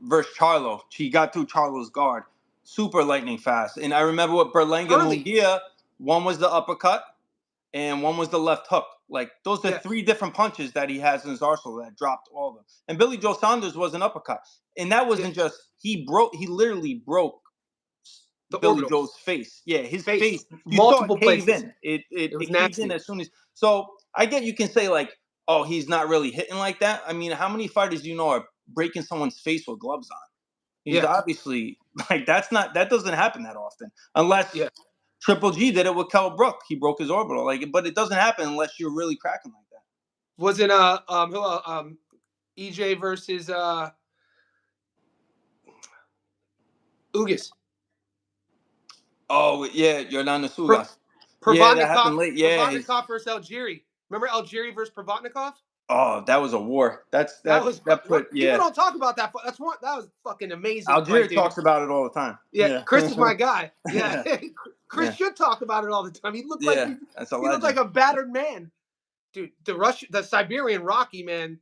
versus Charlo. She got through Charlo's guard, super lightning fast. And I remember with Berlanga and Early. Munguia, one was the uppercut and one was the left hook. Like those are Yeah. three different punches that he has in his arsenal that dropped all of them. And Billy Joe Saunders was an uppercut, and that wasn't just he literally broke The Billy orbital. Joe's face. Yeah, his face. You saw it Multiple cave places. in. It was It caved in nasty. as soon as. So I get you can say like, oh, he's not really hitting like that. I mean, how many fighters do you know are breaking someone's face with gloves on? He's obviously like that doesn't happen that often unless Triple G did it with Kell Brook. He broke his orbital, but it doesn't happen unless you're really cracking like that. Was it EJ versus Ugas? Oh yeah, Yordan Sugas. Yeah, that Provodnikov, happened late. Yeah, Provodnikov versus Algieri. Remember Algieri versus Provodnikov? oh, that was a war. That put People don't talk about that. That was fucking amazing. Algieri talks about it all the time. Yeah, Chris is my guy. Yeah, Chris should talk about it all the time. He looked like a battered man, dude. The Siberian Rocky, man.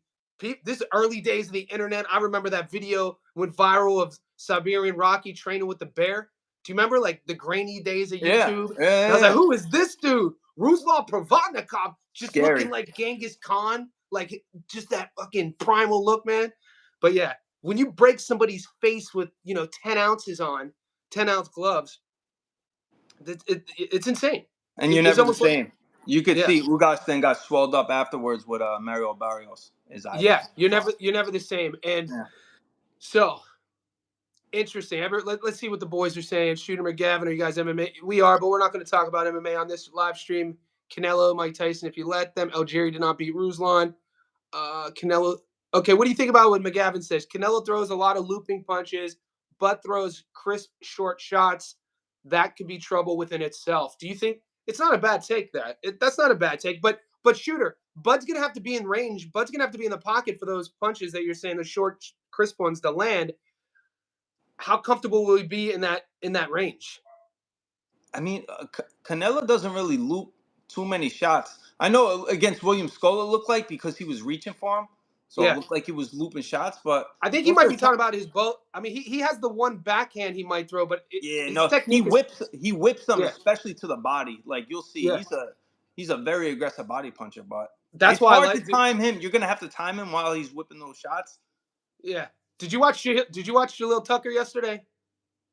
This early days of the internet. I remember that video went viral of Siberian Rocky training with the bear. Do you remember like the grainy days of YouTube? Yeah. I was like, who is this dude? Ruslan Provodnikov, just Scary. looking like Genghis Khan, like just that fucking primal look, man. But yeah, when you break somebody's face with 10 ounces on, 10-ounce gloves, it's insane. And you're never the same. You could see Ugas then got swelled up afterwards with Mario Barrios. His eyes. Yeah, you're never the same. And so interesting. Let's see what the boys are saying. Shooter McGavin, are you guys MMA? We are, but we're not going to talk about MMA on this live stream. Canelo, Mike Tyson, if you let them. Algieri did not beat Ruslan. Canelo. Okay, what do you think about what McGavin says? Canelo throws a lot of looping punches, but throws crisp, short shots. That could be trouble within itself. Do you think it's not a bad take? That's not a bad take. But Shooter, Bud's gonna have to be in range. Bud's gonna have to be in the pocket for those punches that you're saying, the short, crisp ones to land. How comfortable will he be in that range? I mean, Canelo doesn't really loop too many shots. I know against William Scola it looked like because he was reaching for him, so it looked like he was looping shots. But I think he might be talking about his both. I mean, he has the one backhand he might throw, but he whips them, especially to the body. Like you'll see, he's a very aggressive body puncher. But that's why it's hard to time him. You're gonna have to time him while he's whipping those shots. Yeah. Did you watch Jalil Tucker yesterday?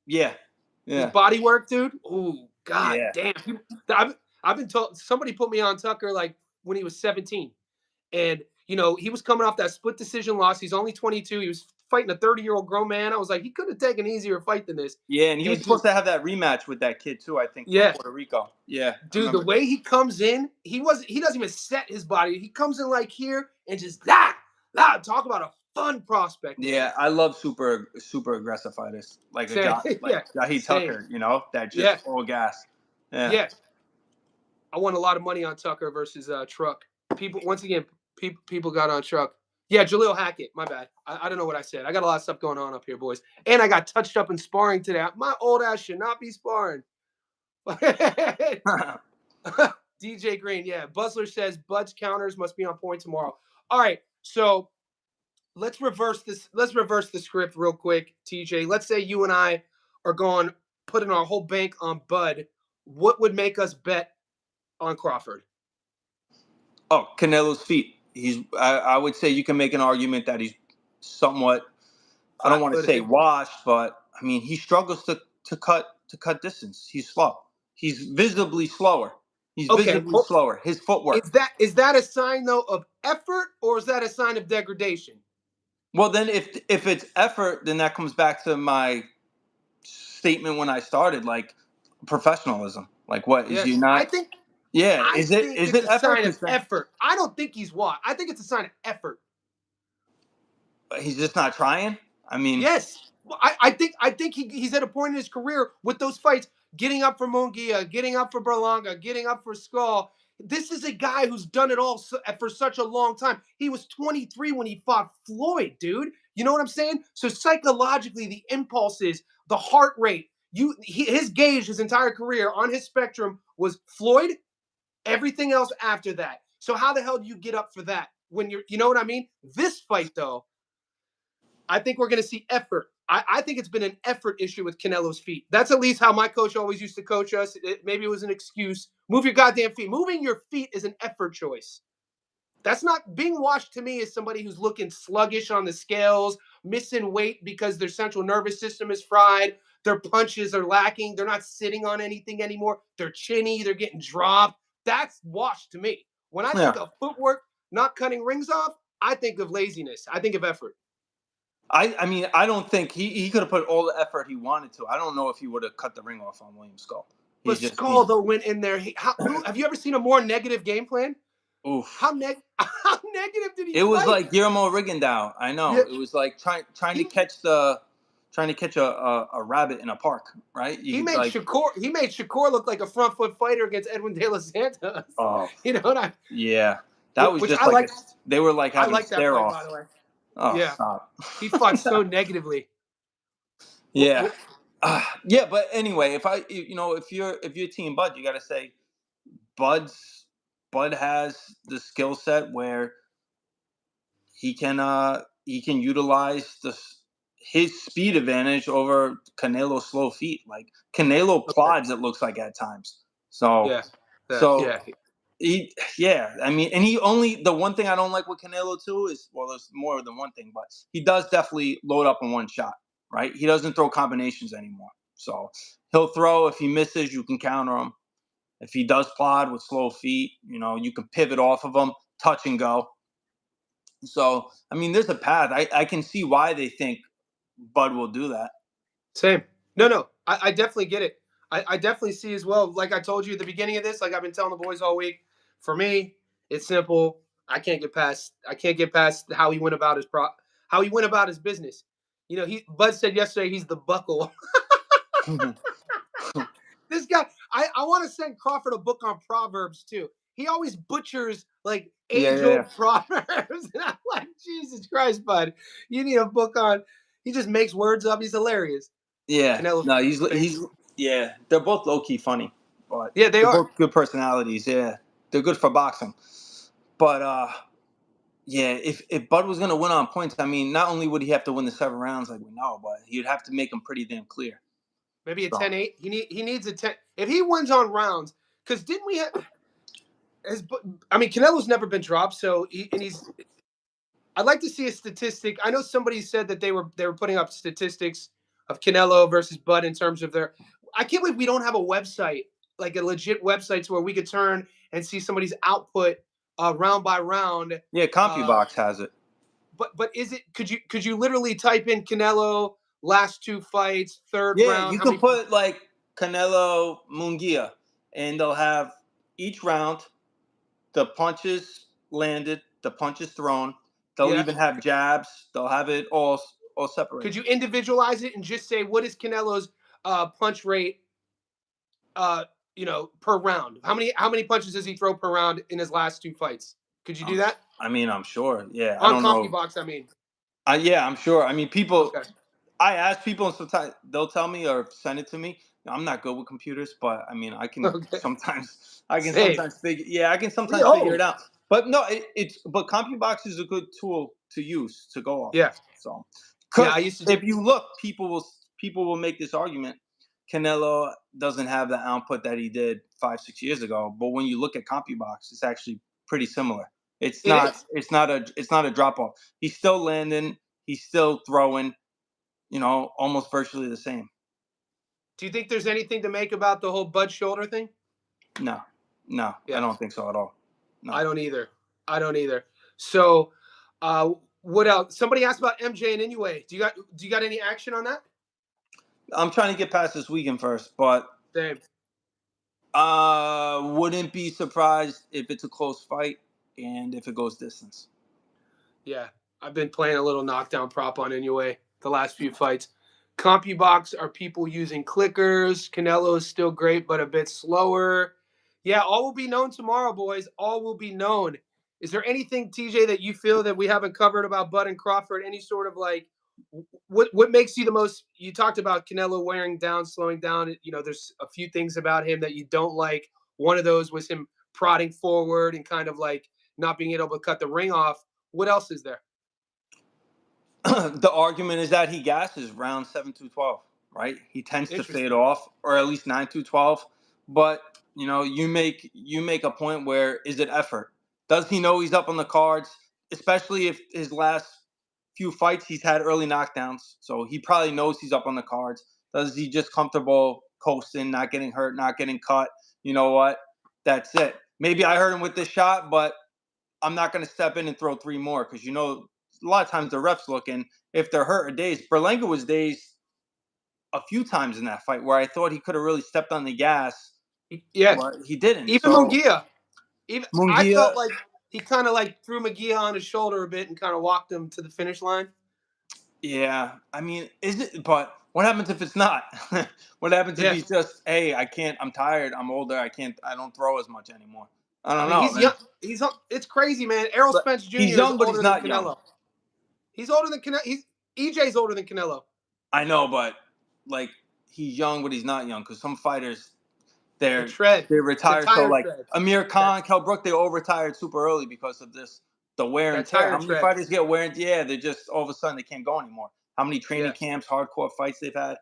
Yeah. His body work, dude. Ooh, god damn. I've been told, somebody put me on Tucker like when he was 17. And he was coming off that split decision loss. He's only 22. He was fighting a 30-year-old grown man. I was like, he could have taken an easier fight than this. Yeah, and he was supposed to have that rematch with that kid too, I think, from Puerto Rico. Yeah. Dude, the way he comes in, he doesn't even set his body. He comes in like here and just talk about a fun prospect. Yeah, I love super aggressive fighters like Jahi Tucker, that just all gas. Yeah. I won a lot of money on Tucker versus Truck. People got on Truck. Yeah, Jaleel Hackett. My bad. I don't know what I said. I got a lot of stuff going on up here, boys. And I got touched up in sparring today. My old ass should not be sparring. DJ Green, yeah. Buzzler says Bud's counters must be on point tomorrow. All right, so let's reverse this. Let's reverse the script real quick, TJ. Let's say you and I are going putting our whole bank on Bud. What would make us bet on Crawford? Oh, Canelo's feet. I would say you can make an argument that he's somewhat, I don't want to say washed, but I mean, he struggles to cut distance. He's slow. He's visibly slower. He's Okay, visibly slower. His footwork. is that a sign though of effort, or is that a sign of degradation? Well, then if it's effort, then that comes back to my statement when I started, like professionalism. Like, what is you Yes, not? Yeah, I think is it's it a effort? sign of Because effort. I don't think he's what. I think it's a sign of effort. he's just not trying. I mean, Yes. Well, I think he's at a point in his career with those fights, getting up for Munguia, getting up for Berlanga, getting up for Skull. This is a guy who's done it all for such a long time. He was 23 when he fought Floyd, dude. You know what I'm saying? So psychologically, the impulses, the heart rate, his gauge, his entire career on his spectrum was Floyd. Everything else after that. So how the hell do you get up for that when you know what I mean? This fight though, I think we're going to see effort. I think it's been an effort issue with Canelo's feet. That's at least how my coach always used to coach us. Maybe it was an excuse. Move your goddamn feet. Moving your feet is an effort choice. That's not being washed to me as somebody who's looking sluggish on the scales, missing weight because their central nervous system is fried. Their punches are lacking. They're not sitting on anything anymore. They're chinny. They're getting dropped. That's washed to me. When I think yeah. of footwork, not cutting rings off, I think of laziness. I think of effort. I mean, I don't think he could have put all the effort he wanted to. I don't know if he would have cut the ring off on William Skull. But He's just being Skull went in there. Have you ever seen a more negative game plan? oof. How negative did he It was fight? like Guillermo Rigondeaux. I know. Yeah, It was like trying to he catch a rabbit in a park, right? he You made like Shakur look like a front foot fighter against Edwin De Los Santos. oh You know what yeah. That was which just I like like. they were like I having a like that stare fight by off. the way. Oh, Yeah, stop. he fought so negatively. Yeah. Yeah, but anyway, if you're Team Bud, you got to say Bud's Bud has the skill set where he can utilize his speed advantage over Canelo's slow feet. Like Canelo Okay. plods, it looks like at times. So Yeah. so Yeah. he yeah, I mean, and he only the one thing I don't like with Canelo too is well, there's more than one thing, but he does definitely load up in one shot, right? He doesn't throw combinations anymore. So he'll throw if he misses, you can counter him. If he does plod with slow feet, you can pivot off of him, touch and go. So, I mean, there's a path. I can see why they think Bud will do that. Same. No. I definitely get it. I definitely see as well. Like I told you at the beginning of this, like I've been telling the boys all week. For me, it's simple. I can't get past how he went about how he went about his business. Bud said yesterday he's the buckle. This guy, I want to send Crawford a book on proverbs too. He always butchers like Yeah, age yeah, yeah. old proverbs. And I'm like, Jesus Christ, bud. You need a book on he just makes words up. He's hilarious. Yeah. Canelo No, fans. yeah. They're both low key funny, but Yeah, they they're are. both good personalities. Yeah, they're good for boxing. But yeah, if Bud was gonna win on points, I mean, not only would he have to win the 7 rounds like we know, but he'd have to make them pretty damn clear. Maybe a So 10-8. He needs a 10. If he wins on rounds, because didn't we have his I mean Canelo's never been dropped, so he's I'd like to see a statistic. I know somebody said that they were putting up statistics of Canelo versus Bud in terms of their. I can't believe we don't have a website, like a legit website, to where we could turn and see somebody's output round by round. yeah, Uh, CompuBox has it. but is it? Could you literally type in Canelo last two fights, third Yeah, round? you How could many? put like Canelo Munguia, and they'll have each round the punches landed, the punches thrown. They'll Yeah. even have jabs. They'll have it all Could separated. you individualize it and just say what is Canelo's punch rate? Uh, per round. How many punches does he throw per round in his last two fights? Could you do I'm, that I mean, I'm sure. Yeah, I on don't know. CompuBox? I mean, Yeah, I'm sure. I mean, people. okay, I ask people, and sometimes they'll tell me or send it to me. I'm not good with computers, but I mean, okay, I can same. sometimes figure. Yeah, I can sometimes figure it Oh, out. But no, but CompuBox is a good tool to use to go off yeah, of. So, yeah. because I used to. if you look, people will make this argument. Canelo doesn't have the output that he did 5-6 years ago, but when you look at CompuBox, it's actually pretty similar. It's It not. is. It's not a drop off. He's still landing. He's still throwing. Almost virtually the same. Do you think there's anything to make about the whole Bud shoulder thing? No, No, I Yeah, don't think so at all. No. I don't either. I don't either. So, what else? Somebody asked about MJ and Inoue. Do you got any action on that? I'm trying to get past this weekend first, but Same. wouldn't be surprised if it's a close fight and if it goes distance. Yeah, I've been playing a little knockdown prop on Inoue the last few fights. CompuBox are people using clickers. Canelo is still great, but a bit slower. Yeah, all will be known tomorrow, boys. All will be known. Is there anything, TJ, that you feel that we haven't covered about Bud and Crawford? Any sort of like, what makes you the most? You talked about Canelo wearing down, slowing down. There's a few things about him that you don't like. One of those was him prodding forward and kind of like not being able to cut the ring off. What else is there? The argument is that he gasses round 7 through 12, right? He tends to fade Interesting. off, or at least 9 through 12. But you make a point where is it effort? Does he know he's up on the cards? Especially if his last few fights he's had early knockdowns, so he probably knows he's up on the cards. Does he just comfortable coasting, not getting hurt, not getting cut? You know what? That's it. Maybe I hurt him with this shot, but I'm not going to step in and throw three more because a lot of times the refs looking if they're hurt or dazed. Berlanga was dazed a few times in that fight where I thought he could have really stepped on the gas, Yeah, but he didn't. even So Munguia. Even I Mungia, felt like he kind of like threw Munguia on his shoulder a bit and kind of walked him to the finish line. yeah, I mean, is it? But what happens if it's not? What happens if Yeah, he's just, hey, I can't, I'm tired, I'm older, I don't throw as much anymore. I I don't mean know, he's man. young. It's crazy, man. Errol But Spence he's Jr. is young, but he's older than not young. Canelo. He's older than Canelo. EJ's older than Canelo. I know, but like he's young, but he's not young because some fighters The they're tread, they the retire so tire like tread. Amir That Khan, Kell Brook, they all retired super early because of this the wear and that tear. tire How many tread. fighters get wear and tear? Yeah, they're just all of a sudden they can't go anymore. How many training Yeah, camps, hardcore fights they've had?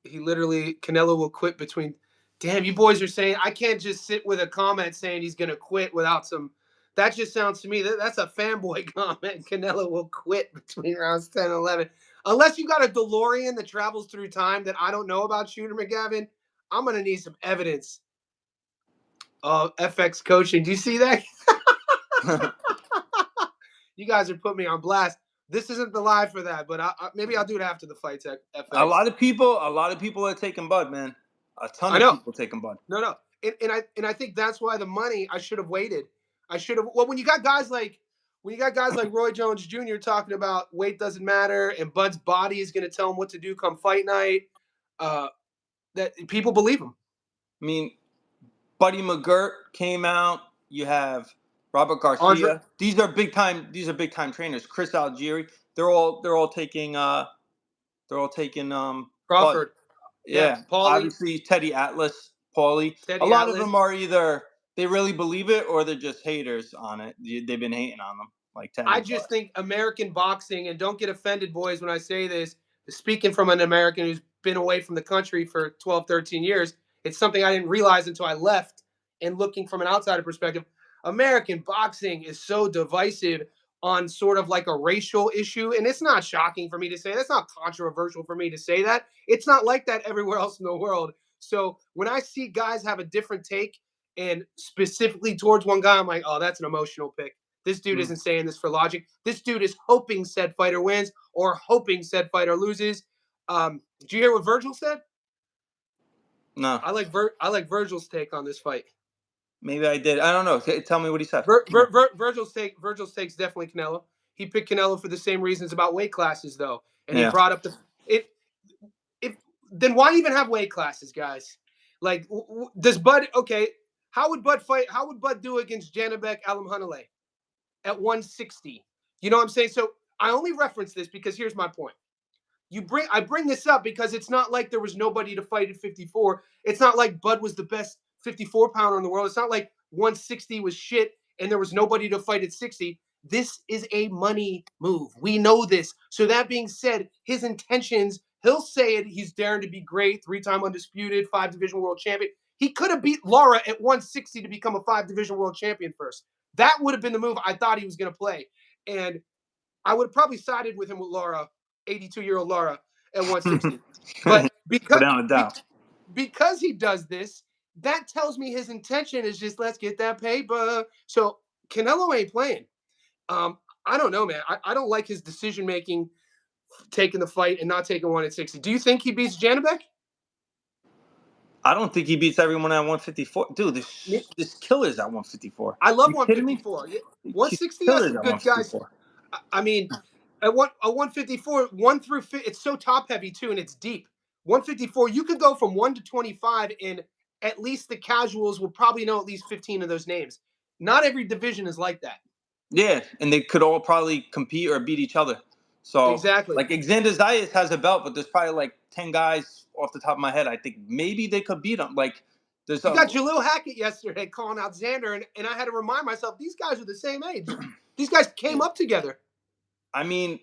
he literally Canelo will quit between. Damn, you boys are saying I can't just sit with a comment saying he's gonna quit without some. That just sounds to me that's a fanboy comment. Canelo will quit between rounds 10 and 11. Unless you got a DeLorean that travels through time that I don't know about, Shooter McGavin, I'm gonna need some evidence of FX coaching. Do you see that? You guys are putting me on blast. This isn't the live for that, but maybe I'll do it after the fights at a FX. lot of people are taking Bud, man. A ton I of know. people taking Bud. No, no, and I think that's why the money. I should have waited. I should have. Well, when you got guys like Roy Jones Jr. talking about weight doesn't matter and Bud's body is going to tell him what to do come fight night, uh, that people believe him. I mean, Buddy McGirt came out. You have Robert Andre Garcia. These are big time. These are big time trainers. Chris Algieri. They're all taking Bud. Crawford, yeah, Yeah, Paulie, obviously Teddy Atlas, Paulie. A Teddy lot of Atlas. them are either they really believe it or they're just haters on it. They've been hating on them, like I Teddy. But just think American boxing, and don't get offended, boys, when I say this, speaking from an American who's been away from the country for 12, 13 years, it's something I didn't realize until I left. And looking from an outsider perspective, American boxing is so divisive on sort of like a racial issue. And it's not shocking for me to say that's not controversial for me to say that. It's not like that everywhere else in the world. So when I see guys have a different take and specifically towards one guy, I'm like, oh, that's an emotional pick. This dude mm, isn't saying this for logic. This dude is hoping said fighter wins or hoping said fighter loses. Did you hear what Virgil said? no, I like Virgil's take on this fight. maybe I did. I don't know. Tell me what he said. Virgil's take's definitely Canelo. He picked Canelo for the same reasons about weight classes though, and he Yeah. brought up the it. If then why even have weight classes, guys? Like, does Bud? Okay, how would Bud fight? How would Bud do against Janabek Alimhanale at 160? You know what I'm saying? So I only reference this because here's my point. I bring this up because it's not like there was nobody to fight at 54. It's not like Bud was the best 54 pounder in the world. It's not like 160 was shit and there was nobody to fight at 60. This is a money move. We know this. So that being said, his intentions, he'll say it. He's daring to be great, 3-time undisputed, 5-division world champion. He could have beat Lara at 160 to become a 5-division world champion first. That would have been the move I thought he was going to play. And I would have probably sided with him with Lara, 82-year-old Lara at 160. But Without a doubt. because he does this, that tells me his intention is just let's get that paper. So Canelo ain't playing. Um, I don't know, man. I don't like his decision making, taking the fight and not taking one at 60. Do you think he beats Janibek? I don't think he beats everyone at 154. Dude, this killer's at 154. I love You kidding me? 154. 160 has Killer's some at good guys. 154. I mean, at 154, 1 through 50, it's so top heavy too, and it's deep. 154, you could go from 1 to 25, and at least the casuals will probably know at least 15 of those names. Not every division is like that. Yeah, and they could all probably compete or beat each other. So, Exactly. like, Xander Zayas has a belt, but there's probably like 10 guys off the top of my head. I think maybe they could beat him. Like, there's You got Jalil Hackett yesterday calling out Xander, and I had to remind myself these guys are the same age. These guys came up together. I mean,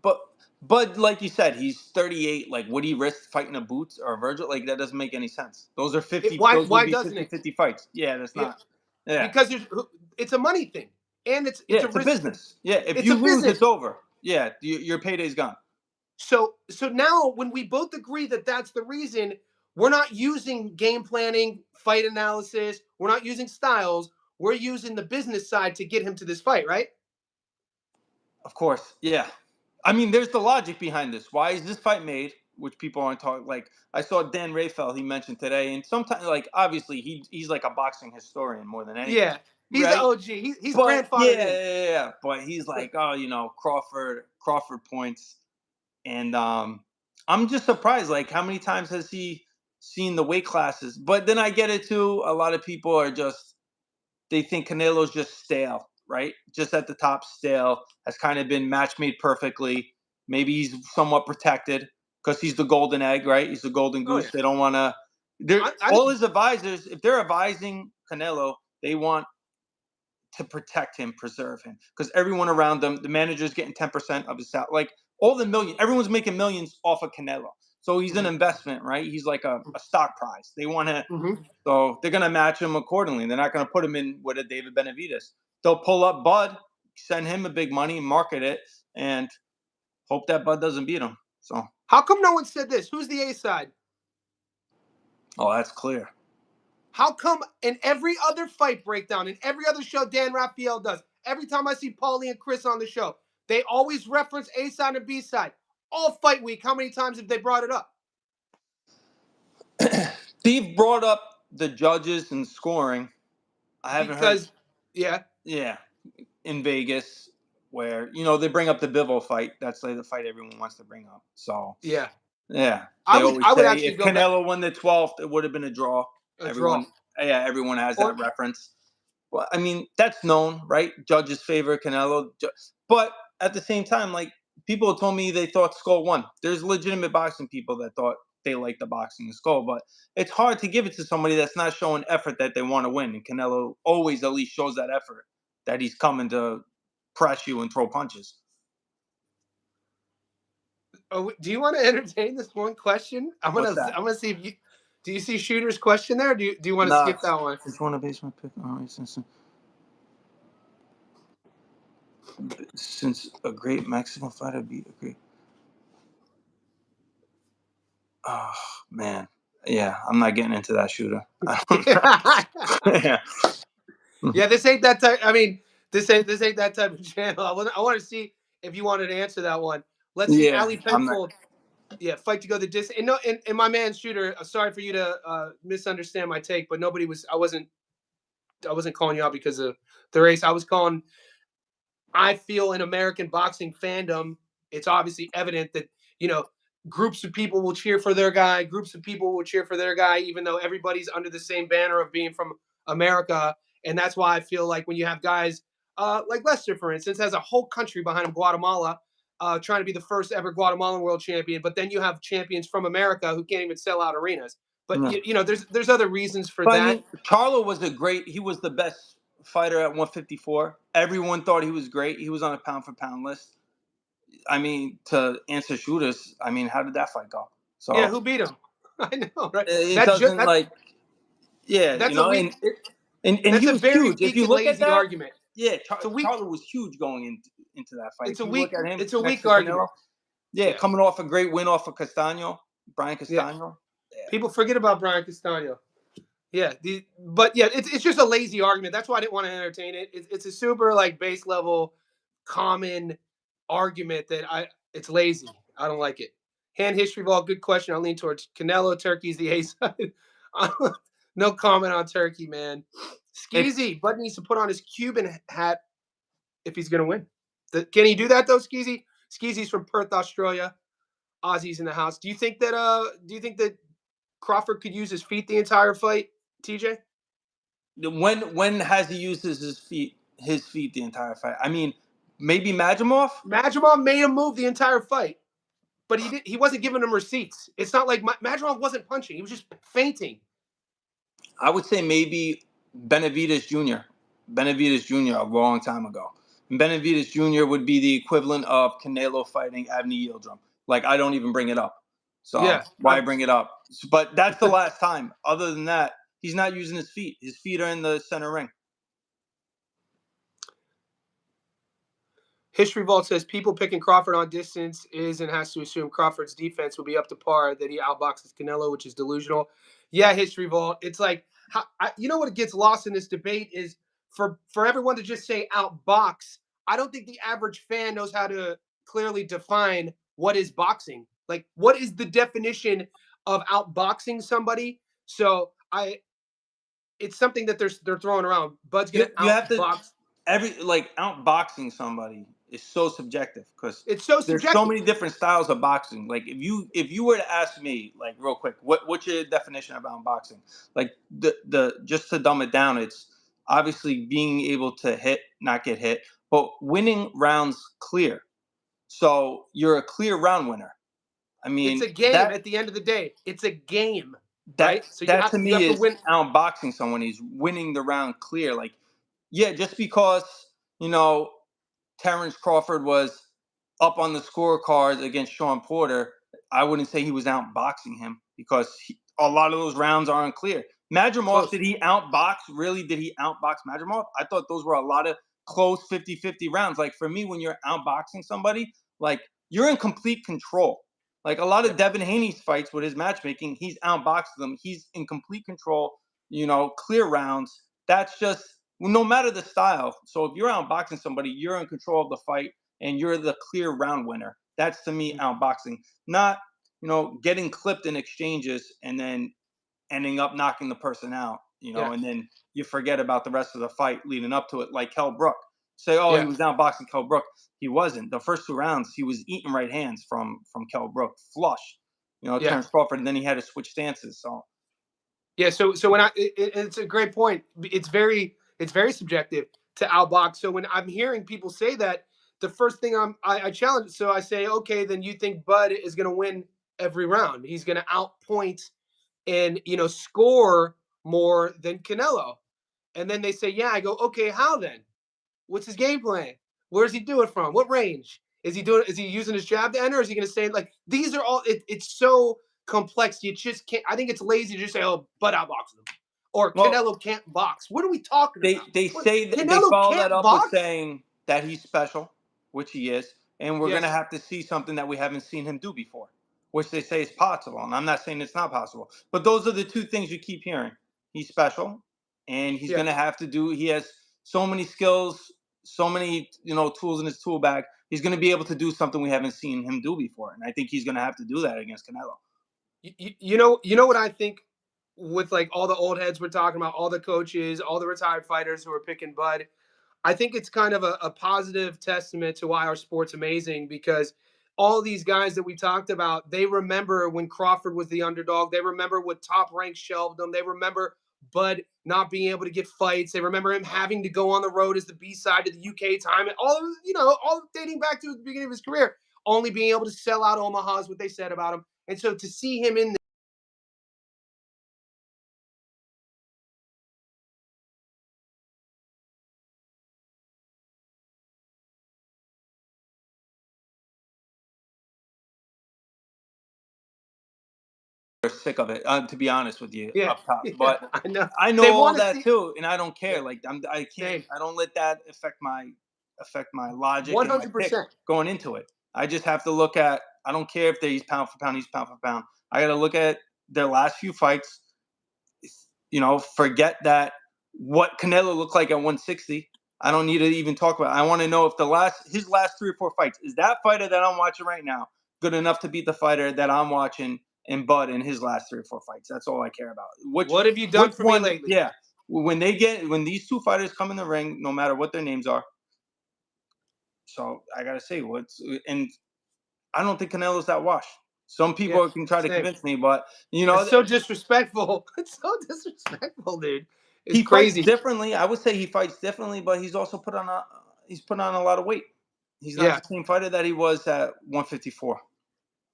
but like you said, he's 38. Like, would he risk fighting a Boots or a Virgil? Like, that doesn't make any sense. Those are 50. Those would Why be doesn't it? 50-50 fights. Yeah, that's Yeah, not. Yeah, because it's a money thing, and it's yeah, a it's a risk. business. Yeah, if It's you a lose, business. it's over. Yeah, your payday's gone. So now when we both agree that that's the reason, we're not using game planning, fight analysis, we're not using styles, we're using the business side to get him to this fight, right? Of course, yeah. I mean, there's the logic behind this. Why is this fight made? Which people aren't talking. Like, I saw Dan Rayfeld, he mentioned today, and sometimes, like, obviously, he's like a boxing historian more than anything, Yeah. He's the right? OG. He's But grandfathered in. yeah. But he's like, oh, Crawford points, and I'm just surprised. Like, how many times has he seen the weight classes? But then I get it too. A lot of people are just they think Canelo's just stale, right? Just at the top, stale, has kind of been match made perfectly. Maybe he's somewhat protected because he's the golden egg, right? He's the golden Oh goose. yeah. They don't want to. They're I all think his advisors. If they're advising Canelo, they want to protect him, preserve him, because everyone around them, the manager's getting 10% of his salary. Like all the million, everyone's making millions off of Canelo. So he's an investment, right? He's like a stock prize. They want to mm-hmm. so they're going to match him accordingly. They're not going to put him in with a David Benavidez. They'll pull up Bud, send him a big money, market it, and hope that Bud doesn't beat him. So, How come no one said this? Who's the A side? oh, that's clear. How come in every other fight breakdown, in every other show Dan Raphael does, every time I see Paulie and Chris on the show, they always reference A side and B side. All fight week, how many times have they brought it up? Steve brought up the judges and scoring. I haven't heard. Because, yeah. Yeah, in Vegas, where they bring up the Bivol fight. That's like the fight everyone wants to bring up. So Yeah. yeah, I they always would say actually if go back Canelo won the 12th, it would have been a draw. a draw. Everyone has Or, that reference. Well, I mean, that's known, right? Judges favor Canelo. But at the same time, like, people told me they thought Skull won. There's legitimate boxing people that thought they liked the boxing of Skull, but it's hard to give it to somebody that's not showing effort that they want to win. And Canelo always at least shows that effort, that he's coming to press you and throw punches. do you want to entertain this one question? What's that? I'm gonna see if you do you see Shooter's question there? Or do you want to No, skip that one? just want to base my pick. Since a great Mexican fighter beat a great. Oh man, yeah, I'm not getting into that, Shooter. Yeah. Yeah, this ain't that type. I mean, this ain't that type of channel. I want to see if you wanted to answer that one. Let's see, Yeah, Ali I'm not. Penfold. Yeah, fight to go the distance. And no, and my man Shooter. Sorry for you to misunderstand my take, but nobody was. I wasn't calling you out because of the race. I was calling. I feel in American boxing fandom, it's obviously evident that groups of people will cheer for their guy, groups of people will cheer for their guy, even though everybody's under the same banner of being from America. And that's why I feel like when you have guys like Lester, for instance, has a whole country behind him, Guatemala, trying to be the first ever Guatemalan world champion, but then you have champions from America who can't even sell out arenas. But No. there's other reasons for But I that. mean, Charlo was he was the best fighter at 154. Everyone thought he was great. He was on a pound for pound list. I mean, to answer Shooters, I mean, how did that fight go? Yeah, So who beat him? I know, right? it doesn't That's a weak. and he That's a was very huge. If weak you and look at lazy that, argument. yeah, It's a weak. Charlo was huge going into that fight. It's If a you look weak. at him It's a next weak to Canelo, argument. yeah, coming off a great win off of Brian Yeah. Castano. Yeah. People forget about Brian Castano. Yeah, but yeah, it's just a lazy argument. That's why I didn't want to entertain it. It's a super like base level, common argument that it's lazy. I don't like it. Hand history ball, good question. I lean towards Canelo. Turkey's the A side. No comment on Turkey, man. If Skeezy, Bud needs to put on his Cuban hat if he's gonna win. Can he do that though, Skeezy? Skeezy's from Perth, Australia. Ozzy's in the house. Do you think that Crawford could use his feet the entire fight, TJ? when has he used his feet the entire fight? I mean, maybe Majimov. Madrimov made him move the entire fight, but he wasn't giving him receipts. It's not like Madrimov wasn't punching; he was just feinting. I would say maybe Benavidez Jr. Benavidez Jr. a long time ago. And Benavidez Jr. would be the equivalent of Canelo fighting Avni Yildirim. Like, I don't even bring it up. So Yeah, why bring it up? But that's the last time. Other than that, he's not using his feet. His feet are in the center ring. History Vault says people picking Crawford on distance is and has to assume Crawford's defense will be up to par, that he outboxes Canelo, which is delusional. Yeah, History Vault. It's like, you know what gets lost in this debate is for everyone to just say outbox. I don't think the average fan knows how to clearly define what is boxing. Like, what is the definition of outboxing somebody? So it's something that they're throwing around. Bud's You gonna you have to outbox. outboxing somebody is so subjective because It's so there's so subjective. many different styles of boxing. Like, if you were to ask me, like, real quick, what's your definition of boxing? Like, the just to dumb it down, it's obviously being able to hit, not get hit, but winning rounds clear. So you're a clear round winner. I It's mean, a game at the end of the day. It's a game, that right? So you that have to you me have to is win. outboxing someone. He's winning the round clear. Like, yeah, just because you know Terence Crawford was up on the scorecard against Sean Porter, I wouldn't say he was outboxing him because a lot of those rounds are unclear. Madrimov, Close. did he outbox? Really, did he outbox Madrimov? I thought those were a lot of close 50-50 rounds. Like, for me, when you're outboxing somebody, like, you're in complete control. Like, a lot Yeah, of Devin Haney's fights with his matchmaking, he's outboxing them. He's in complete control, clear rounds. That's just no matter the style. So if you're outboxing somebody, you're in control of the fight and you're the clear round winner. That's to me outboxing, not getting clipped in exchanges and then ending up knocking the person out. yeah, And then you forget about the rest of the fight leading up to it, like Kell Brook. Say, oh, he yeah, was outboxing Kell Brook. He wasn't. The first two rounds, he was eating right hands from Kell Brook, flush. yeah, Terence Crawford, and then he had to switch stances. So yeah. So when it's a great point. It's very subjective to outbox. So when I'm hearing people say that, the first thing I challenge. So I say, okay, then you think Bud is going to win every round? He's going to outpoint and score more than Canelo. And then they say, yeah. I go, okay, how then? What's his game plan? Where's he do it from? What range? Is he using his jab to enter? Or is he going to say, like, these are all, it's so complex. You just can't, I think it's lazy to just say, oh, Bud outboxes him. Or well, Canelo can't box. What are we talking about? they What, say that they Canelo follow that can't up with box? saying that he's special, which he is, and we're gonna Yes. have to see something that we haven't seen him do before, which they say is possible. And I'm not saying it's not possible, but those are the two things you keep hearing. He's special, and he's Yeah. gonna have to do. He has so many skills, so many tools in his tool bag. He's gonna be able to do something we haven't seen him do before, and I think he's gonna have to do that against Canelo. You know what I think with like all the old heads we're talking about, all the coaches, all the retired fighters who are picking Bud. I think it's kind of a positive testament to why our sport's amazing because all these guys that we talked about, they remember when Crawford was the underdog. They remember what Top Rank shelved them. They remember Bud not being able to get fights. They remember him having to go on the road as the B side to the UK time. And all dating back to the beginning of his career, only being able to sell out Omaha is what they said about him. And so to see him in Are sick of it, to be honest with you, yeah, up top. yeah, But I know. I know They all want to that see too, and I don't yeah, care. Like, I can't. same. I don't let that affect my logic and my pick 100%. going into it. I just have to look at. I don't care if he's pound for pound. He's pound for pound. I got to look at their last few fights. forget that what Canelo looked like at 160. I don't need to even talk about it. I want to know if his last 3 or 4 fights, is that fighter that I'm watching right now good enough to beat the fighter that I'm watching in Bud in his last 3 or 4 fights. That's all I care about. What have you done Which for me one? lately? Yeah. When these 2 fighters come in the ring, no matter what their names are. So I gotta say, and I don't think Canelo's that washed. Some Yeah, people can try to same. convince me, but It's so disrespectful. It's so disrespectful, dude. It's he fights crazy. differently. I would say he fights differently, but he's also put on a lot of weight. He's not Yeah. the same fighter that he was at 154.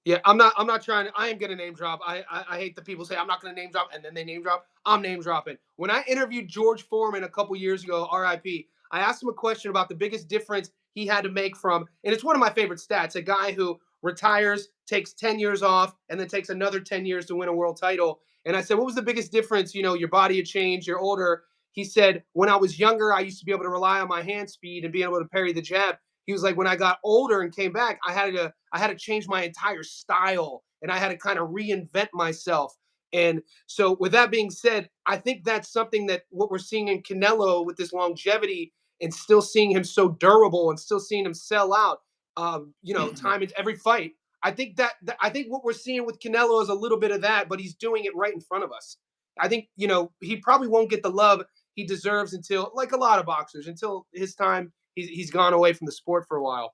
Yeah, I'm not trying to. I am gonna name drop. I hate the people say I'm not gonna name drop and then they name drop. I'm name dropping. When I interviewed George Foreman a couple years ago, RIP, I asked him a question about the biggest difference he had to make from, and it's one of my favorite stats, a guy who retires, takes 10 years off, and then takes another 10 years to win a world title. And I said, what was the biggest difference? Your body had changed, you're older. He said, when I was younger, I used to be able to rely on my hand speed and be able to parry the jab. He was like, when I got older and came back, I had to change my entire style and I had to kind of reinvent myself. And so, with that being said, I think that's something that what we're seeing in Canelo with this longevity and still seeing him so durable and still seeing him sell out, time in every fight. I think what we're seeing with Canelo is a little bit of that, but he's doing it right in front of us. I think he probably won't get the love he deserves until, like a lot of boxers, until his time he's gone away from the sport for a while.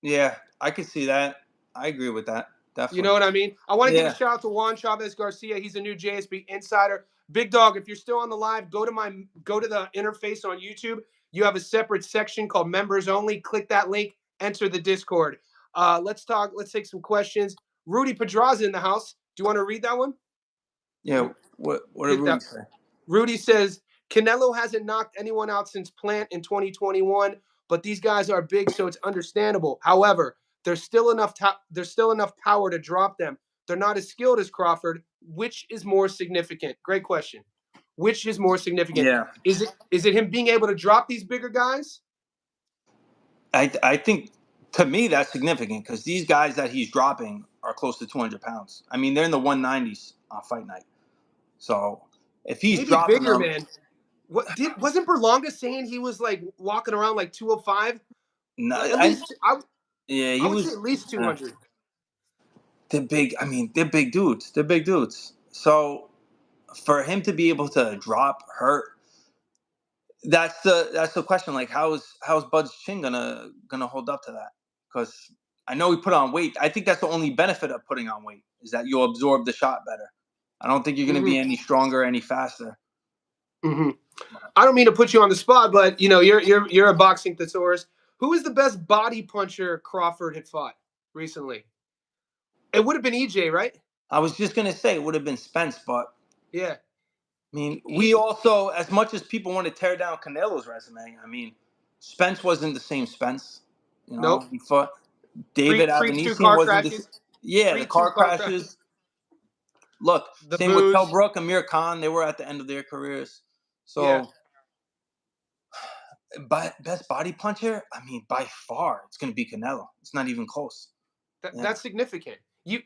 Yeah, I could see that. I agree with that. You know Definitely. what I mean? I want to give a Yeah. shout out to Juan Chavez Garcia. He's a new JSB insider. Big dog, if you're still on the live, go to the interface on YouTube. You have a separate section called members only. Click that link, enter the Discord. Let's talk. Let's take some questions. Rudy Pedraza in the house. Do you want to read that one? Yeah. What did Get Rudy that. say? Rudy says Canelo hasn't knocked anyone out since Plant in 2021, but these guys are big, so it's understandable. However, there's still enough power to drop them. They're not as skilled as Crawford. Which is more significant? Great question. Which is more significant? Yeah. Is it him being able to drop these bigger guys? I think, to me, that's significant because these guys that he's dropping are close to 200 pounds. I mean, they're in the 190s on fight night. So if he's Maybe dropping bigger, them, man. Wasn't Berlanga saying he was like walking around like 205? no, At least yeah, I he would say was. at least Uh, 200. they're big. I mean, they're big dudes. They're big dudes. So for him to be able to drop hurt, that's the question. Like, how's Bud's chin gonna hold up to that? Because I know he put on weight. I think that's the only benefit of putting on weight is that you'll absorb the shot better. I don't think you're gonna Hmm. be any stronger, any faster. Hmm. I don't mean to put you on the spot, but you're a boxing thesaurus. Who is the best body puncher Crawford had fought recently? It would have been EJ, right? I was just gonna say it would have been Spence, but Yeah. I mean, we He also, as much as people want to tear down Canelo's resume, I mean, Spence wasn't the same Spence. Nope. He fought Pre David pre two Avanesian car wasn't this. crashes. Yeah, the Pre two car car crashes. crashes. Look, The same with Kell booze. Brook, Amir Khan. They were at the end of their careers. Yeah. So, best body puncher, I mean, by far, it's going to be Canelo. It's not even close. Yeah. That's significant.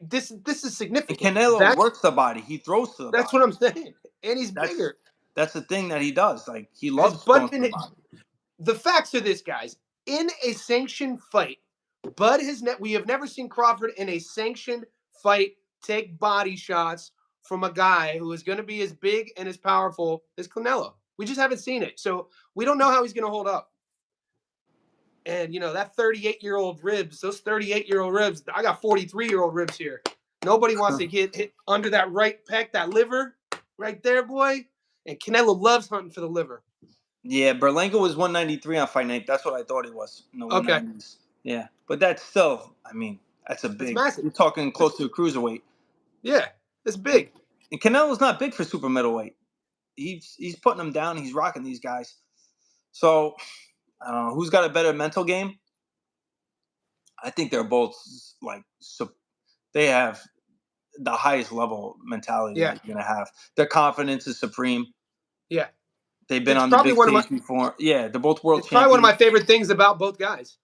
This is And significant. Canelo works the body. He throws to the That's body. what I'm saying. And he's That's bigger. that's the thing that he does. Like, he Has loves Bud throwing to the been body. the facts are this, guys. In a sanctioned fight, we have never seen Crawford in a sanctioned fight take body shots from a guy who is going to be as big and as powerful as Canelo. We just haven't seen it. So we don't know how he's going to hold up. And that 38-year-old ribs, those 38-year-old ribs, I got 43-year-old ribs here. Nobody wants to get hit under that right pec, that liver right there, boy. And Canelo loves hunting for the liver. Yeah, Berlanga was 193 on fight night. That's what I thought he was in the Okay. 190s. Yeah, but that's still, I mean, that's a That's big. massive. You're talking close to a cruiserweight. Yeah, it's big. And Canelo's not big for super middleweight. He's putting them down. He's rocking these guys. So I don't know who's got a better mental game. I think they're both like they have the highest level mentality Yeah. that you're gonna have. Their confidence is supreme. Yeah. They've been It's on the probably big one of my stage before. Yeah, they're both world it's probably one of my champions. favorite things about both guys.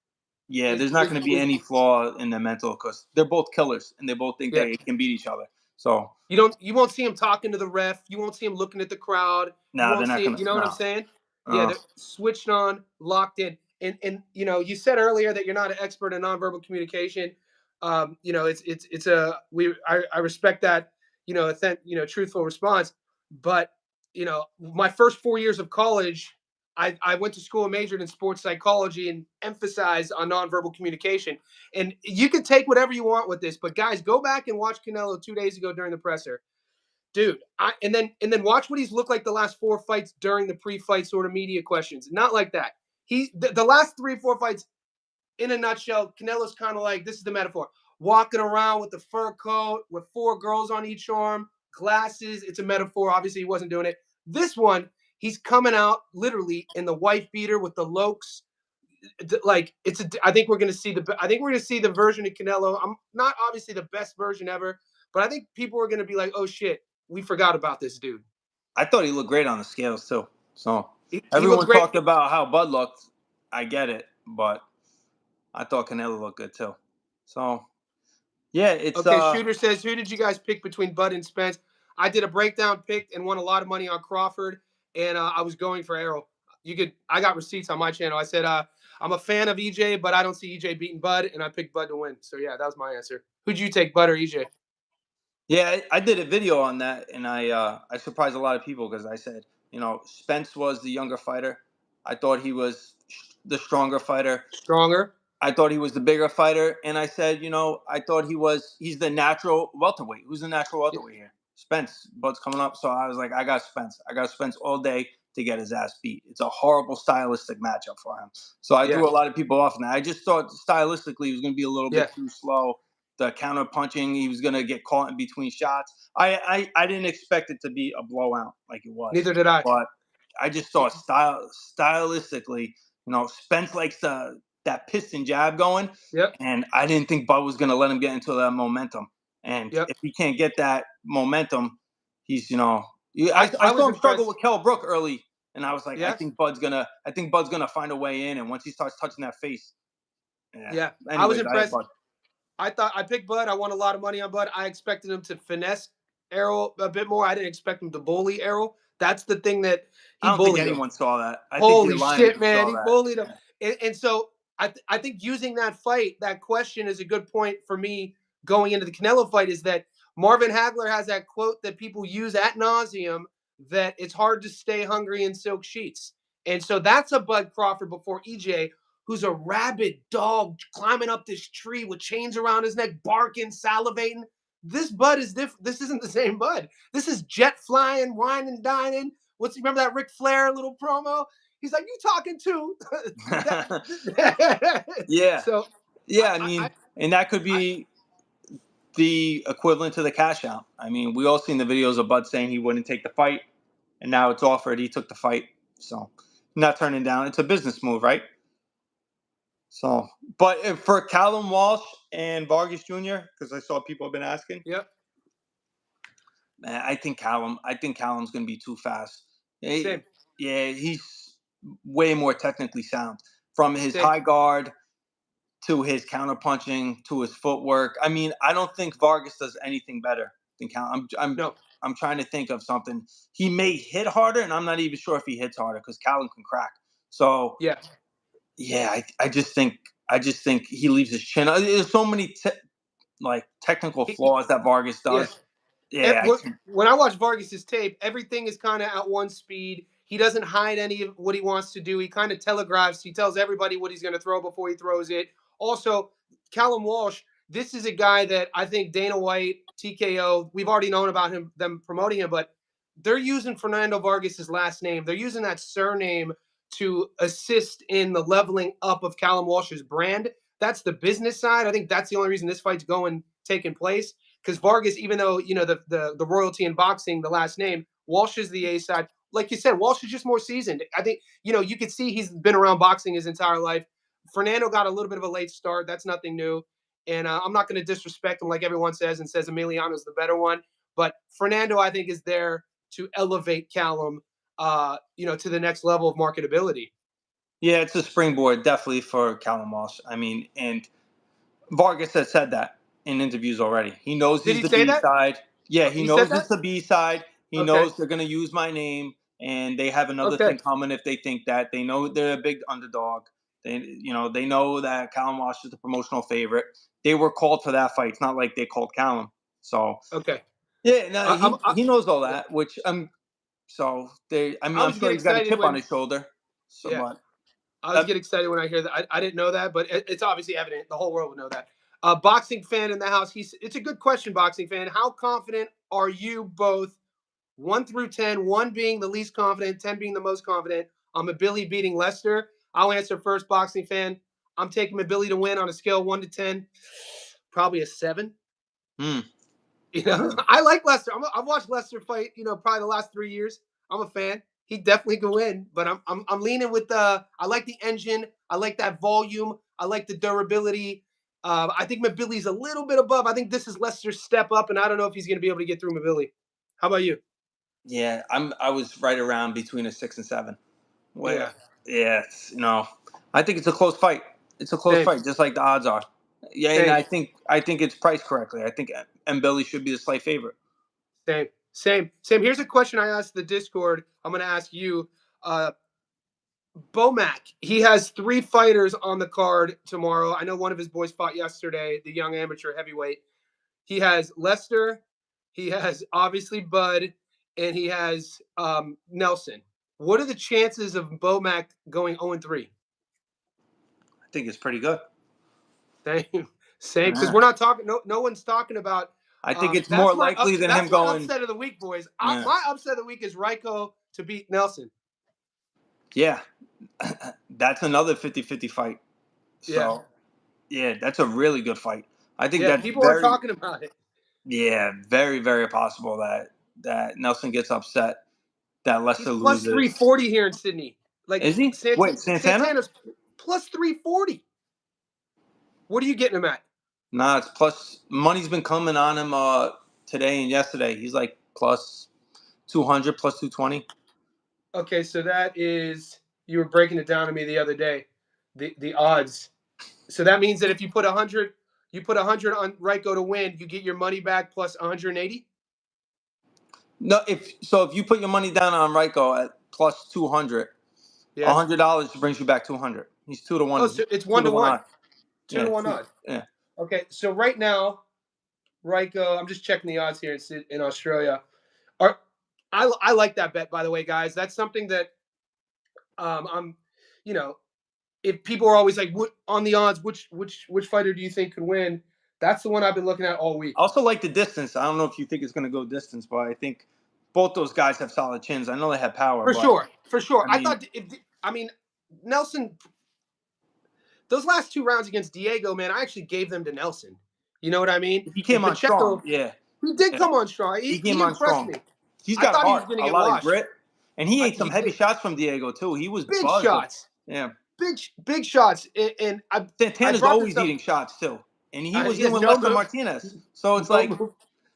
Yeah, Is there's not is, going to be is any flaw in their mental because they're both killers and they both think yeah. they can beat each other. So You won't see him talking to the ref. You won't see him looking at the crowd. You nah, they're won't not see it. gonna. You know what I'm No. saying? Yeah, Uh, they're switched on, locked in. And you said earlier that you're not an expert in nonverbal communication. It's a we I respect that, truthful response. But my first 4 years of college, I went to school and majored in sports psychology and emphasized on nonverbal communication. And you can take whatever you want with this, but guys, go back and watch Canelo 2 days ago during the presser, dude. And then watch what he's looked like the last four fights during the pre-fight sort of media questions. Not like that. The last 3 4 fights, in a nutshell, Canelo's kind of like, this is the metaphor, walking around with the fur coat with four girls on each arm, glasses. It's a metaphor. Obviously, he wasn't doing it. This one, he's coming out literally in the wife beater with the lokes. Like I think we're gonna see the version of Canelo. I'm not obviously the best version ever, but I think people are gonna be like, oh shit, we forgot about this dude. I thought he looked great on the scales too. So He looked everyone great. talked about how Bud looked. I get it, but I thought Canelo looked good too. So yeah, it's Okay, Shooter says, who did you guys pick between Bud and Spence? I did a breakdown pick and won a lot of money on Crawford, and I was going for Errol. I got receipts on my channel. I said, I'm a fan of EJ, but I don't see EJ beating Bud, and I picked Bud to win. So yeah, that was my answer. Who'd you take, Bud or EJ? yeah. I did a video on that, and I surprised a lot of people because I said, Spence was the younger fighter. I thought he was the stronger fighter. Stronger. I thought he was the bigger fighter, and I said, I thought he's the natural welterweight. Who's the natural welterweight here? Spence. Bud's coming up, so I was like, I got Spence. I got Spence all day to get his ass beat. It's a horrible stylistic matchup for him. So I Yeah, threw a lot of people off in that. I just thought stylistically he was going to be a little yeah. bit too slow. The counter punching, he was going to get caught in between shots. I didn't expect it to be a blowout like it was, Neither did I. but I just thought stylistically, Spence likes that piston jab going, Yep, and I didn't think Bud was going to let him get into that momentum. And yep. if he can't get that momentum, he's I I was saw him struggle impressed. with Kell Brook early, and I was like, Yes. I think Bud's gonna find a way in, and once he starts touching that face, yeah. Yeah, I was Anyways, I had impressed. Bud. I thought I picked Bud. I won a lot of money on Bud. I expected him to finesse Errol a bit more. I didn't expect him to bully Errol. That's the thing that I he don't think bullied him. anyone saw that. I think you're Holy lying if shit, you man, saw he that. bullied him. Yeah. And so I think using that fight, that question is a good point for me going into the Canelo fight. Is that Marvin Hagler has that quote that people use ad nauseum, that it's hard to stay hungry in silk sheets. And so that's a Bud Crawford before EJ, who's a rabid dog climbing up this tree with chains around his neck, barking, salivating. This Bud is different. This isn't the same Bud. This is jet flying, wine and dining. Remember that Ric Flair little promo? He's like, "You talking to?" Yeah, So, I, yeah. I I, mean, and that could I, be the equivalent to the cash out. I mean, we all seen the videos of Bud saying he wouldn't take the fight, and now it's offered. He took the fight, so not turning down. It's a business move, right? So, but for Callum Walsh and Vargas Jr., because I saw people have been asking, yep, man, I think Callum's going to be too fast. same, Yeah, he's way more technically sound from his same. high guard to his counterpunching to his footwork. I mean, I don't think Vargas does anything better than Callum. No, I'm trying to think of something. He may hit harder, and I'm not even sure if he hits harder because Callum can crack. So yeah, yeah, I just think he leaves his chin. There's so many technical flaws that Vargas yeah. does. Yeah, I can't. When I watch Vargas's tape, everything is kind of at one speed. He doesn't hide any of what he wants to do. He kind of telegraphs. He tells everybody what he's going to throw before he throws it. Also, Callum Walsh, this is a guy that I think Dana White, TKO, we've already known about them promoting him, but they're using Fernando Vargas's last name. They're using that surname to assist in the leveling up of Callum Walsh's brand. That's the business side. I think that's the only reason this fight's taking place, because Vargas, even though the royalty in boxing, the last name, Walsh is the A side. Like you said, Walsh is just more seasoned. I think you could see he's been around boxing his entire life. Fernando got a little bit of a late start. That's nothing new. And I'm not going to disrespect him like everyone says and says Emiliano's the better one. But Fernando, I think, is there to elevate Callum, to the next level of marketability. Yeah, it's a springboard definitely for Callum Walsh. I mean, and Vargas has said that in interviews already. He knows Did he's he the say B that? side. Yeah, he He said knows that. it's the B side. He Okay. knows they're gonna use my name, and they have another Okay. thing coming if they think that. They know they're a big underdog. They know that Callum Walsh is the promotional favorite. They were called for that fight. It's not like they called Callum. So Okay. yeah, no, I, he knows all yeah. that. Which so they, I I mean, I'm always sure get he's got a excited chip on when. his shoulder. So, Yeah. but I always get excited when I hear that. I didn't know that, but it's obviously evident. The whole world would know that. Boxing fan in the house. It's a good question, boxing fan. How confident are you both? 1 through 10, 1 being the least confident, 10 being the most confident. I'm a Billy beating Lester. I'll answer first, boxing fan. I'm taking Billy to win on a scale of 1 to 10, probably a 7. hmm, I like Lester. I've watched Lester fight. Probably the last 3 years. I'm a fan. He definitely can win, but I'm leaning with the. I like the engine. I like that volume. I like the durability. I think Mabili's a little bit above. I think this is Lester's step up, and I don't know if he's going to be able to get through Mabili. How about you? yeah, I was right around between a 6 and 7. Where Yeah, yeah, I think it's a close fight. It's a close same, fight, just like the odds are. Yeah, and same, I think it's priced correctly. I think Billy should be the slight favorite. same. Here's a question I asked the Discord. I'm going to ask you. Uh, Bomac, he has 3 fighters on the card tomorrow. I know one of his boys fought yesterday, the young amateur heavyweight. He has Lester, he has obviously Bud, and he has Nelson. What are the chances of Bomac going 0-3? I think it's pretty good. Same, same. Because Yeah. we're not talking. No one's talking about. I think it's That's more my likely than him that's my going. upset of the week, boys. Yeah, My upset of the week is Ryko to beat Nelson. yeah, that's another 50-50 fight. Yeah, So yeah, that's a really good fight. I think yeah. that's People are very, talking about it. yeah, very, very possible that Nelson gets upset, that He's Lester plus loses. 340 here in Sydney. Like Is he? Wait, Santana? Santana's plus 340. What are you getting him at? Nah, it's plus. Money's been coming on him today and yesterday. He's like plus 200, plus 220. Okay, so that is you were breaking it down to me the other day. The odds. So that means that if you put 100 on Ryko to win, you get your money back plus 180. No, if you put your money down on Ryko at plus 200, Yeah. $100 brings you back 200. He's two to Oh, one, so it's two one to to one one, odd. two Yeah, to one odds. yeah. Okay, so right now, Ryko. I'm just checking the odds here in Australia. Are I like that bet, by the way, guys. That's something that I'm, you know, if people are always like, what on the odds, which fighter do you think could win? That's the one I've been looking at all week. I also like the distance. I don't know if you think it's going to go distance, but I think both those guys have solid chins. I know they have power, For but sure, for sure. I I mean, thought I mean Nelson. Those last 2 rounds against Diego, man, I actually gave them to Nelson. You know what I mean? he And came on strong. Pacheco, Yeah, he did yeah. come on strong. He He came on impressed strong. me. He's I got thought he was heart, going to a get lot of washed. grit, and he ate some He heavy did shots from Diego too. He was big buzzed. shots, Yeah, big shots, and I Santana's brought this always up. eating shots too, and he was He has doing no less than move, Martinez. So it's no like move,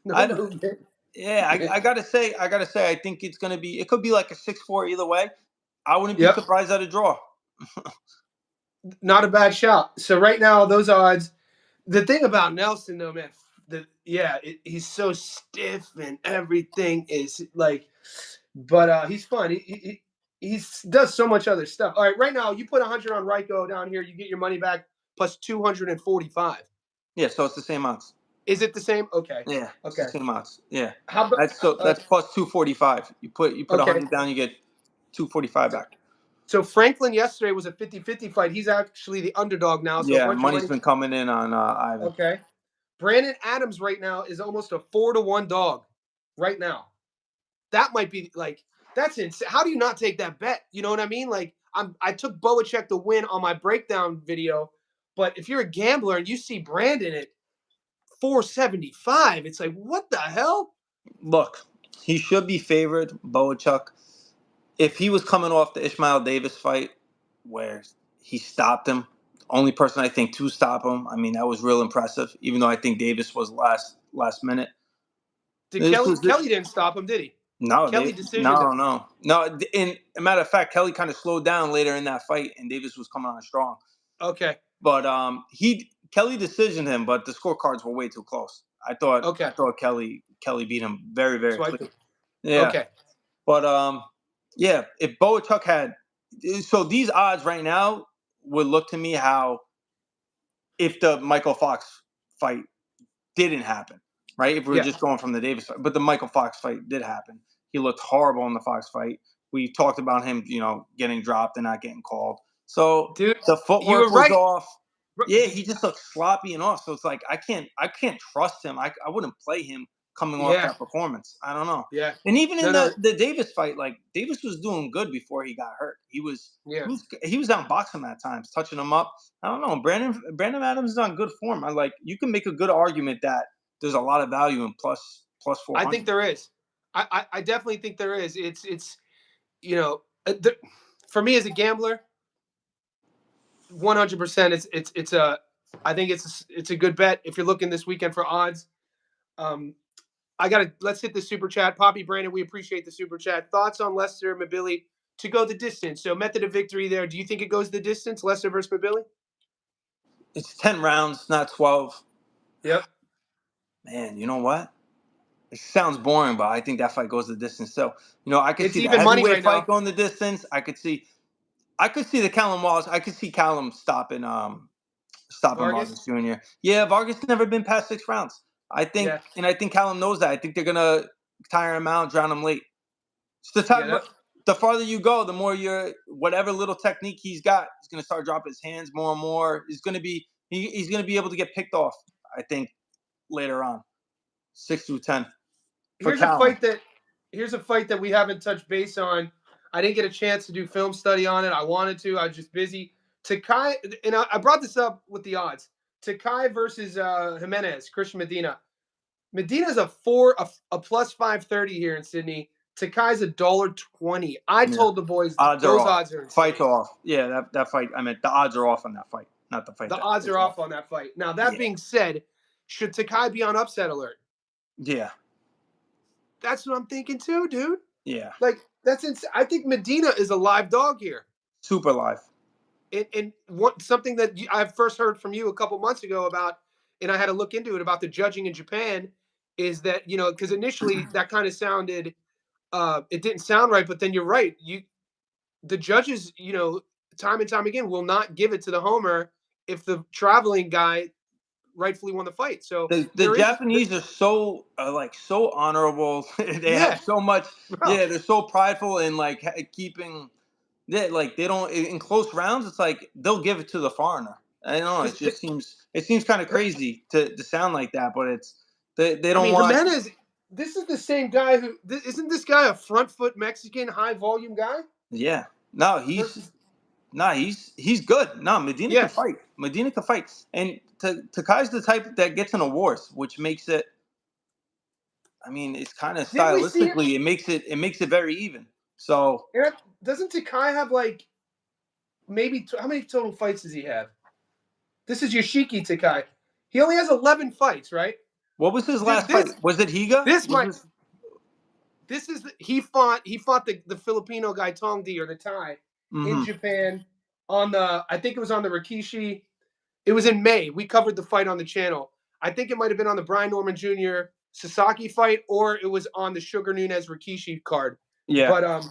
no I, movement. yeah, Yeah. I gotta say, I think it's gonna be. It could be like a 6-4 either way. I wouldn't be Yep. surprised at a draw. Not a bad shot. So right now, those odds. The thing about Nelson, though, man, he's so stiff and everything is like, but he's fun. He does so much other stuff. All right, right now you put 100 on Ryko down here, you get your money back plus 245. Yeah, so it's the same odds. Is it the same? Okay, Yeah, it's the okay. same odds. Yeah, How about that's plus 245. You put okay? 100 down, you get 245 back. So Franklin yesterday was a 50-50 fight. He's actually the underdog now, so a Yeah, bunch of money's money. been coming in on Ivan. Okay. Brandon Adams right now is almost a 4-1 dog right now. That might be like that's insane. How do you not take that bet? You know what I mean? Like I took Boacek to win on my breakdown video, but if you're a gambler and you see Brandon at 475, it's like what the hell? Look, he should be favored, Boachuk. If he was coming off the Ishmael Davis fight, where he stopped him, only person I think to stop him. I mean, that was real impressive. Even though I think Davis was last minute. Did This was Kelly didn't stop him, did he? no, Kelly they decisioned no him. no no. In a matter of fact, Kelly kind of slowed down later in that fight, and Davis was coming on strong. Okay. But Kelly decisioned him, but the scorecards were way too close. I Okay. thought Kelly Kelly beat him very, very Swiped clean. him. Yeah. Okay. But yeah, if Boachuk had, so these odds right now would look to me how if the Michael Fox fight didn't happen, right? If we were Yeah. just going from the Davis fight, but the Michael Fox fight did happen. He looked horrible in the Fox fight. We talked about him, getting dropped and not getting called. So Dude, the you were footwork was right. off. Yeah, he just looked sloppy and off. So it's like I can't trust him. I wouldn't play him coming off Yeah. that performance. I don't know. Yeah. And even in No. the Davis fight, like Davis was doing good before he got hurt. He was Yeah. he was outboxing him at times, touching him up. I don't know. Brandon Adams is on good form. You can make a good argument that there's a lot of value in plus I think 400. there is. I definitely think there is. It's for me as a gambler, 100%. It's a. I think it's a good bet if you're looking this weekend for odds. Um, let's hit the super chat. Poppy Brandon, we appreciate the super chat. Thoughts on Lester Mabili to go the distance? So method of victory there. Do you think it goes the distance, Lester versus Mabili? It's 10 rounds, not 12. Yep. Man, you know what? It sounds boring, but I think that fight goes the distance. So, I could It's see the even money heavyweight right fight now. going the distance. I could see the Callum Wallace. I could see Callum stopping Vargas? Vargas Jr. Yeah, Vargas never been past 6 rounds. Yeah. I think Callum knows that. I think they're gonna tire him out, drown him late. It's the Yeah. time. The farther you go, the more whatever little technique he's got, he's gonna start dropping his hands more and more. He's gonna be able to get picked off. I think later on, 6 through 10 for here's a Callum. fight that here's a fight that we haven't touched base on. I didn't get a chance to do film study on it. I wanted to. I was just busy. Takai, and I brought this up with the odds. Takai versus Jimenez, Christian Medina. Medina's a plus 530 here in Sydney. Takai's $1.20. I Yeah. told the boys Odds are those off. odds are insane. Fight's off. Yeah, that fight. I meant the odds are off on that fight, not the fight. The odds are off on that fight. Now that being said, should Takai be on upset alert? Yeah. That's what I'm thinking too, dude. Yeah. Like that's insane. I think Medina is a live dog here. Super live. And something that I first heard from you a couple months ago about, and I had to look into it about the judging in Japan, is that because initially that kind of sounded, it didn't sound right, but then you're right. The judges, time and time again, will not give it to the homer if the traveling guy rightfully won the fight. So The Japanese are so so honorable. They have so much. Bro. Yeah, they're so prideful in keeping. They don't in close rounds. It's like they'll give it to the foreigner. I don't know. It seems kind of crazy to sound like that, but they don't want. Jimenez. This is the same guy isn't this guy a front foot Mexican high volume guy? Yeah. No, he's good. No, Medina can fight. Medina can fight, and Takai's the type that gets in awards, which makes it. I mean, it's kind of stylistically, it makes it very even. So doesn't Takai have maybe how many total fights does he have? This is Yoshiki Takai. He only has 11 fights, right? What was his last fight? Was it Higa? He fought the Filipino guy Tongdi or the Thai in Japan I think it was on the Rikishi. It was in May. We covered the fight on the channel. I think it might have been on the Brian Norman Jr. Sasaki fight, or it was on the Sugar Nunez Rikishi card. Yeah. But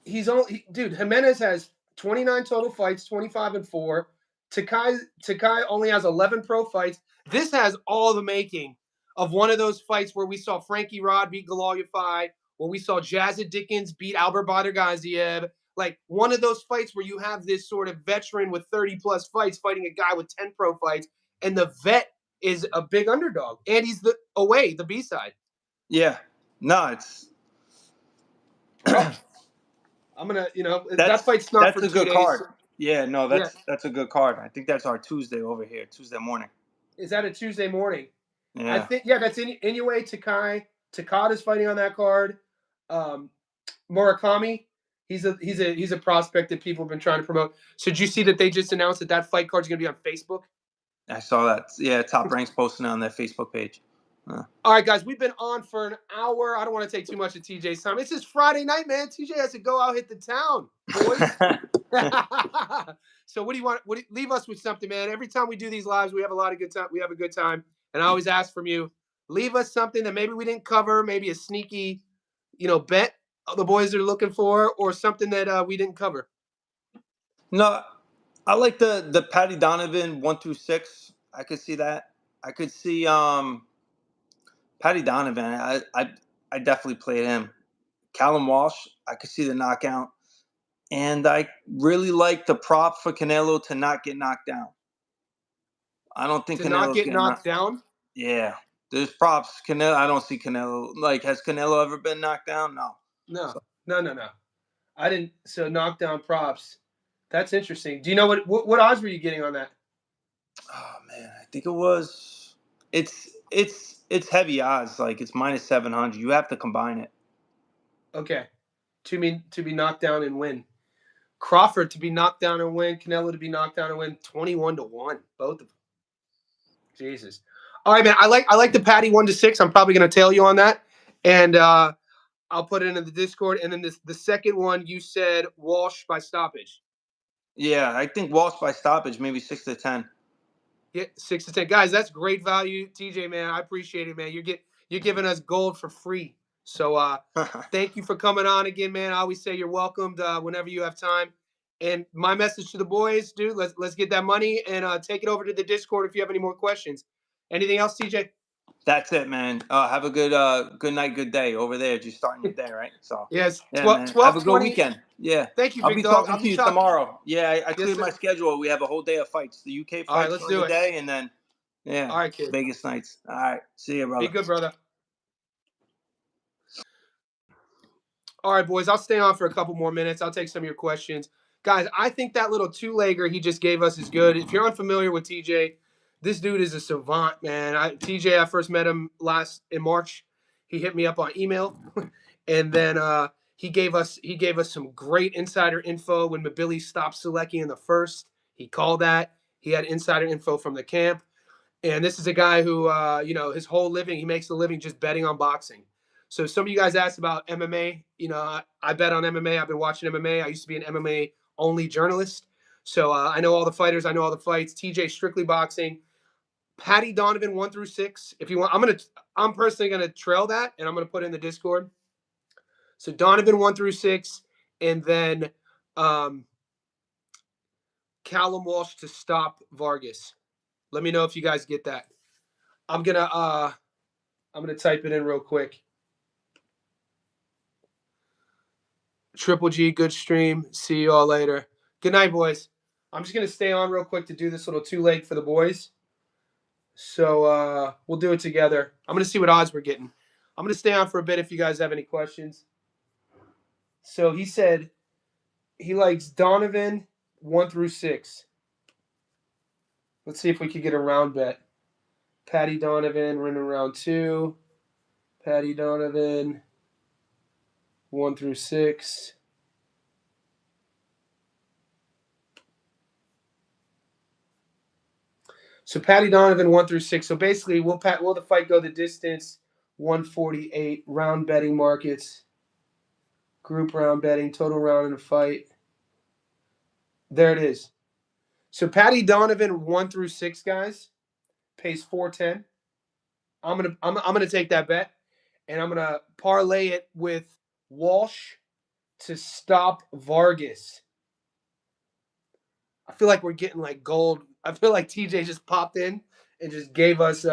Jimenez has 29 total fights, 25-4. Takai only has 11 pro fights. This has all the making of one of those fights where we saw Frankie Rod beat Galal Yafai, where we saw Jazza Dickens beat Albert Badargaziev. Like one of those fights where you have this sort of veteran with 30 plus fights fighting a guy with 10 pro fights, and the vet is a big underdog, and he's the B-side. Yeah. No, it's. I'm gonna, that fight's not for 2 days. That's a good card. Yeah, no, that's a good card. I think that's our Tuesday over here, Tuesday morning. Is that a Tuesday morning? Yeah. I think that's Inoue Takai. Takada's fighting on that card. Murakami, he's a prospect that people have been trying to promote. So did you see that they just announced that fight card's gonna be on Facebook? I saw that. Yeah, Top Rank's posting it on their Facebook page. All right, guys, we've been on for an hour. I don't want to take too much of TJ's time. It's just Friday night, man. TJ has to go out, hit the town, boys. So what do you want? Leave us with something, man. Every time we do these lives, we have a lot of good time. We have a good time, and I always ask from you, leave us something that maybe we didn't cover, maybe a sneaky, bet the boys are looking for, or something that we didn't cover. No, I like the Patty Donovan 1 through 6. I could see that. I could see Patty Donovan. I definitely played him. Callum Walsh. I could see the knockout, and I really like the prop for Canelo to not get knocked down. I don't think To not Canelo's get getting knocked knocked. down? Yeah, there's props. Canelo. I don't see Canelo. Like, has Canelo ever been knocked down? No. No, So, no, no, no. I didn't. So knockdown props. That's interesting. Do you know what odds were you getting on that? oh man, I think it was. It's heavy odds. Like, it's -700. You have to combine it. Okay, to be knocked down and win. Crawford to be knocked down and win. Canelo to be knocked down and win. 21-1, both of them. Jesus. All right, man. I like the Patty 1-6. I'm probably gonna tail you on that, and I'll put it into the Discord. And then the second one you said Walsh by stoppage. Yeah, I think Walsh by stoppage, maybe 6 to 10. Yeah, 6-10 guys. That's great value, TJ. Man, I appreciate it, man. You're giving us gold for free. So thank you for coming on again, man. I always say you're welcomed whenever you have time. And my message to the boys, dude, let's get that money and take it over to the Discord if you have any more questions. Anything else, TJ? That's it, man. Have a good night, good day over there. Just starting your day, right? So, Yes, yeah, 12, man. Have a good 20. weekend. Yeah, Thank you, I'll big be dog. talking I'll to be you talking. tomorrow. Yeah, I Yes, cleared sir. my schedule. We have a whole day of fights. The UK All right, fights let's during do the it. day, and then yeah, All right, kid. Vegas nights. All right, see you, Be brother. good, brother. All right, boys, I'll stay on for a couple more minutes. I'll take some of your questions. Guys, I think that little two-legger he just gave us is good. If you're unfamiliar with TJ, this dude is a savant, man. TJ, I first met him in March. He hit me up on email, and then he gave us some great insider info when Mabili stopped Selecki in the first. He called that. He had insider info from the camp. And this is a guy who, his whole living, he makes a living just betting on boxing. So some of you guys asked about MMA. I bet on MMA. I've been watching MMA. I used to be an MMA only journalist. So I know all the fighters. I know all the fights. TJ strictly boxing. Patty Donovan 1-6. If you want, I'm personally gonna trail that, and I'm gonna put it in the Discord. So Donovan 1-6, and then um, Callum Walsh to stop Vargas. Let me know if you guys get that. I'm gonna type it in real quick. Triple G, good stream. See you all later. Good night, boys. I'm just gonna stay on real quick to do this little two-leg for the boys. So we'll do it together. I'm gonna see what odds we're getting. I'm gonna stay on for a bit if you guys have any questions. So he said he likes Donovan 1-6. Let's see if we could get a round bet. Patty Donovan, we're in round 2. Patty Donovan 1-6. So Patty Donovan 1-6. So basically, will the fight go the distance? 148 round betting markets, group round betting, total round in a fight. There it is. So Patty Donovan 1-6, guys, pays 410. I'm gonna take that bet, and I'm gonna parlay it with Walsh to stop Vargas. I feel like we're getting like gold. I feel like TJ just popped in and just gave us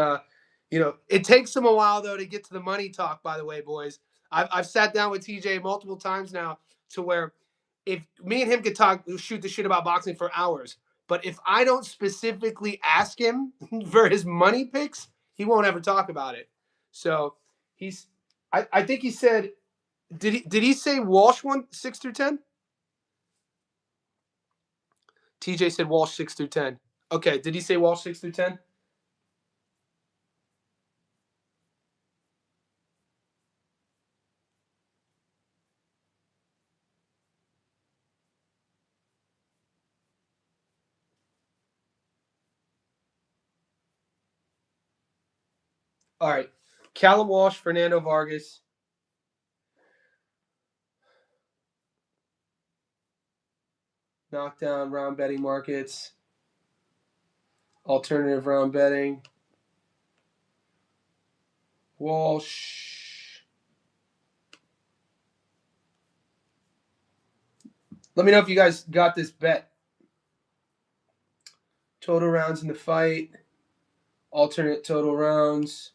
it takes him a while though to get to the money talk, by the way, boys. I've sat down with TJ multiple times now to where if me and him could shoot the shit about boxing for hours. But if I don't specifically ask him for his money picks, he won't ever talk about it. So I think he said, did he say Walsh won 6-10? TJ said Walsh 6-10. Okay, did he say Walsh 6-10? All right. Callum Walsh, Fernando Vargas. Knockdown round betting markets. Alternative round betting. Walsh. Let me know if you guys got this bet. Total rounds in the fight. Alternate total rounds.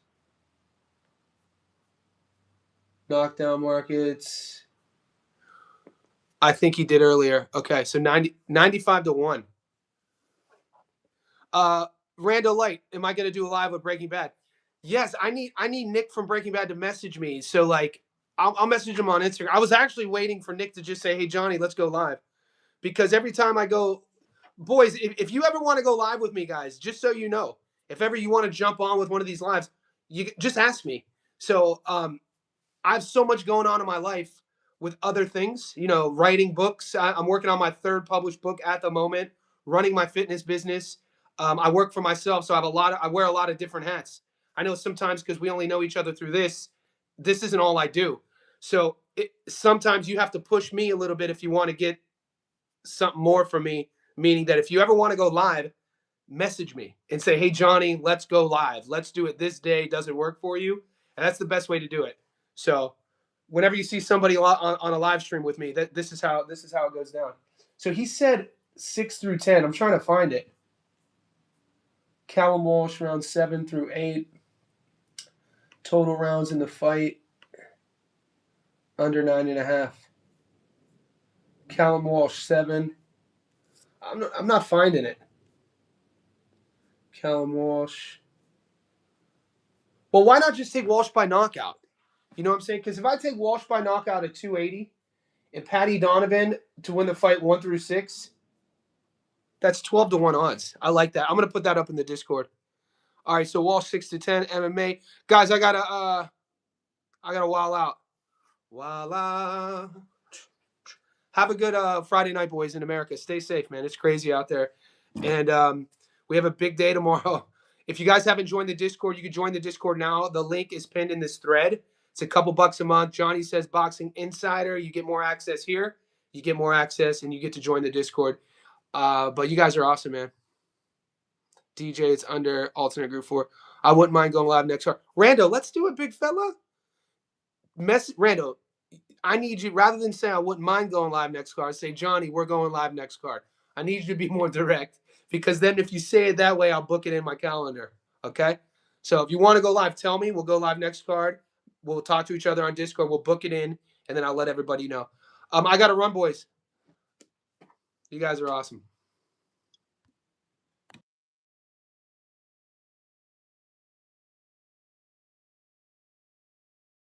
Knockdown markets. I think he did earlier. Okay, so 95 to 1. Rando Light, am I gonna do a live with Breaking Bad? Yes, I need Nick from Breaking Bad to message me. So like I'll message him on Instagram. I was actually waiting for Nick to just say, "Hey Johnny, let's go live." Because every time I go, boys, if you ever want to go live with me, guys, just so you know, if ever you want to jump on with one of these lives, you just ask me. So I have so much going on in my life with other things, writing books. I'm working on my third published book at the moment, running my fitness business. I work for myself, so I wear a lot of different hats. I know sometimes because we only know each other through this isn't all I do. So sometimes you have to push me a little bit if you want to get something more from me, meaning that if you ever want to go live, message me and say, "Hey Johnny, let's go live. Let's do it this day. Does it work for you?" And that's the best way to do it. So whenever you see somebody on a live stream with me, this is how it goes down. So he said 6 through 10. I'm trying to find it. Callum Walsh round 7 through 8. Total rounds in the fight under 9.5. Callum Walsh 7. I'm not finding it. Callum Walsh. Well, why not just take Walsh by knockout? You know what I'm saying? Because if I take Walsh by knockout at 280 and Patty Donovan to win the fight 1 through 6, that's 12 to 1 odds. I like that. I'm gonna put that up in the Discord. All right, so Walsh 6 to 10 MMA. Guys, I gotta wall out. Voila. Have a good Friday night, boys, in America. Stay safe, man. It's crazy out there. And we have a big day tomorrow. If you guys haven't joined the Discord, you can join the Discord now. The link is pinned in this thread. It's a couple bucks a month. Johnny Says Boxing Insider. You get more access here. You get more access, and you get to join the Discord. But you guys are awesome, man. DJ, it's under alternate group 4. I wouldn't mind going live next card. Rando, let's do it, big fella. Rando, I need you, rather than say I wouldn't mind going live next card, say, Johnny, we're going live next card. I need you to be more direct, because then if you say it that way, I'll book it in my calendar. Okay? So if you want to go live, tell me. We'll go live next card. We'll talk to each other on Discord. We'll book it in, and then I'll let everybody know. I got to run, boys. You guys are awesome.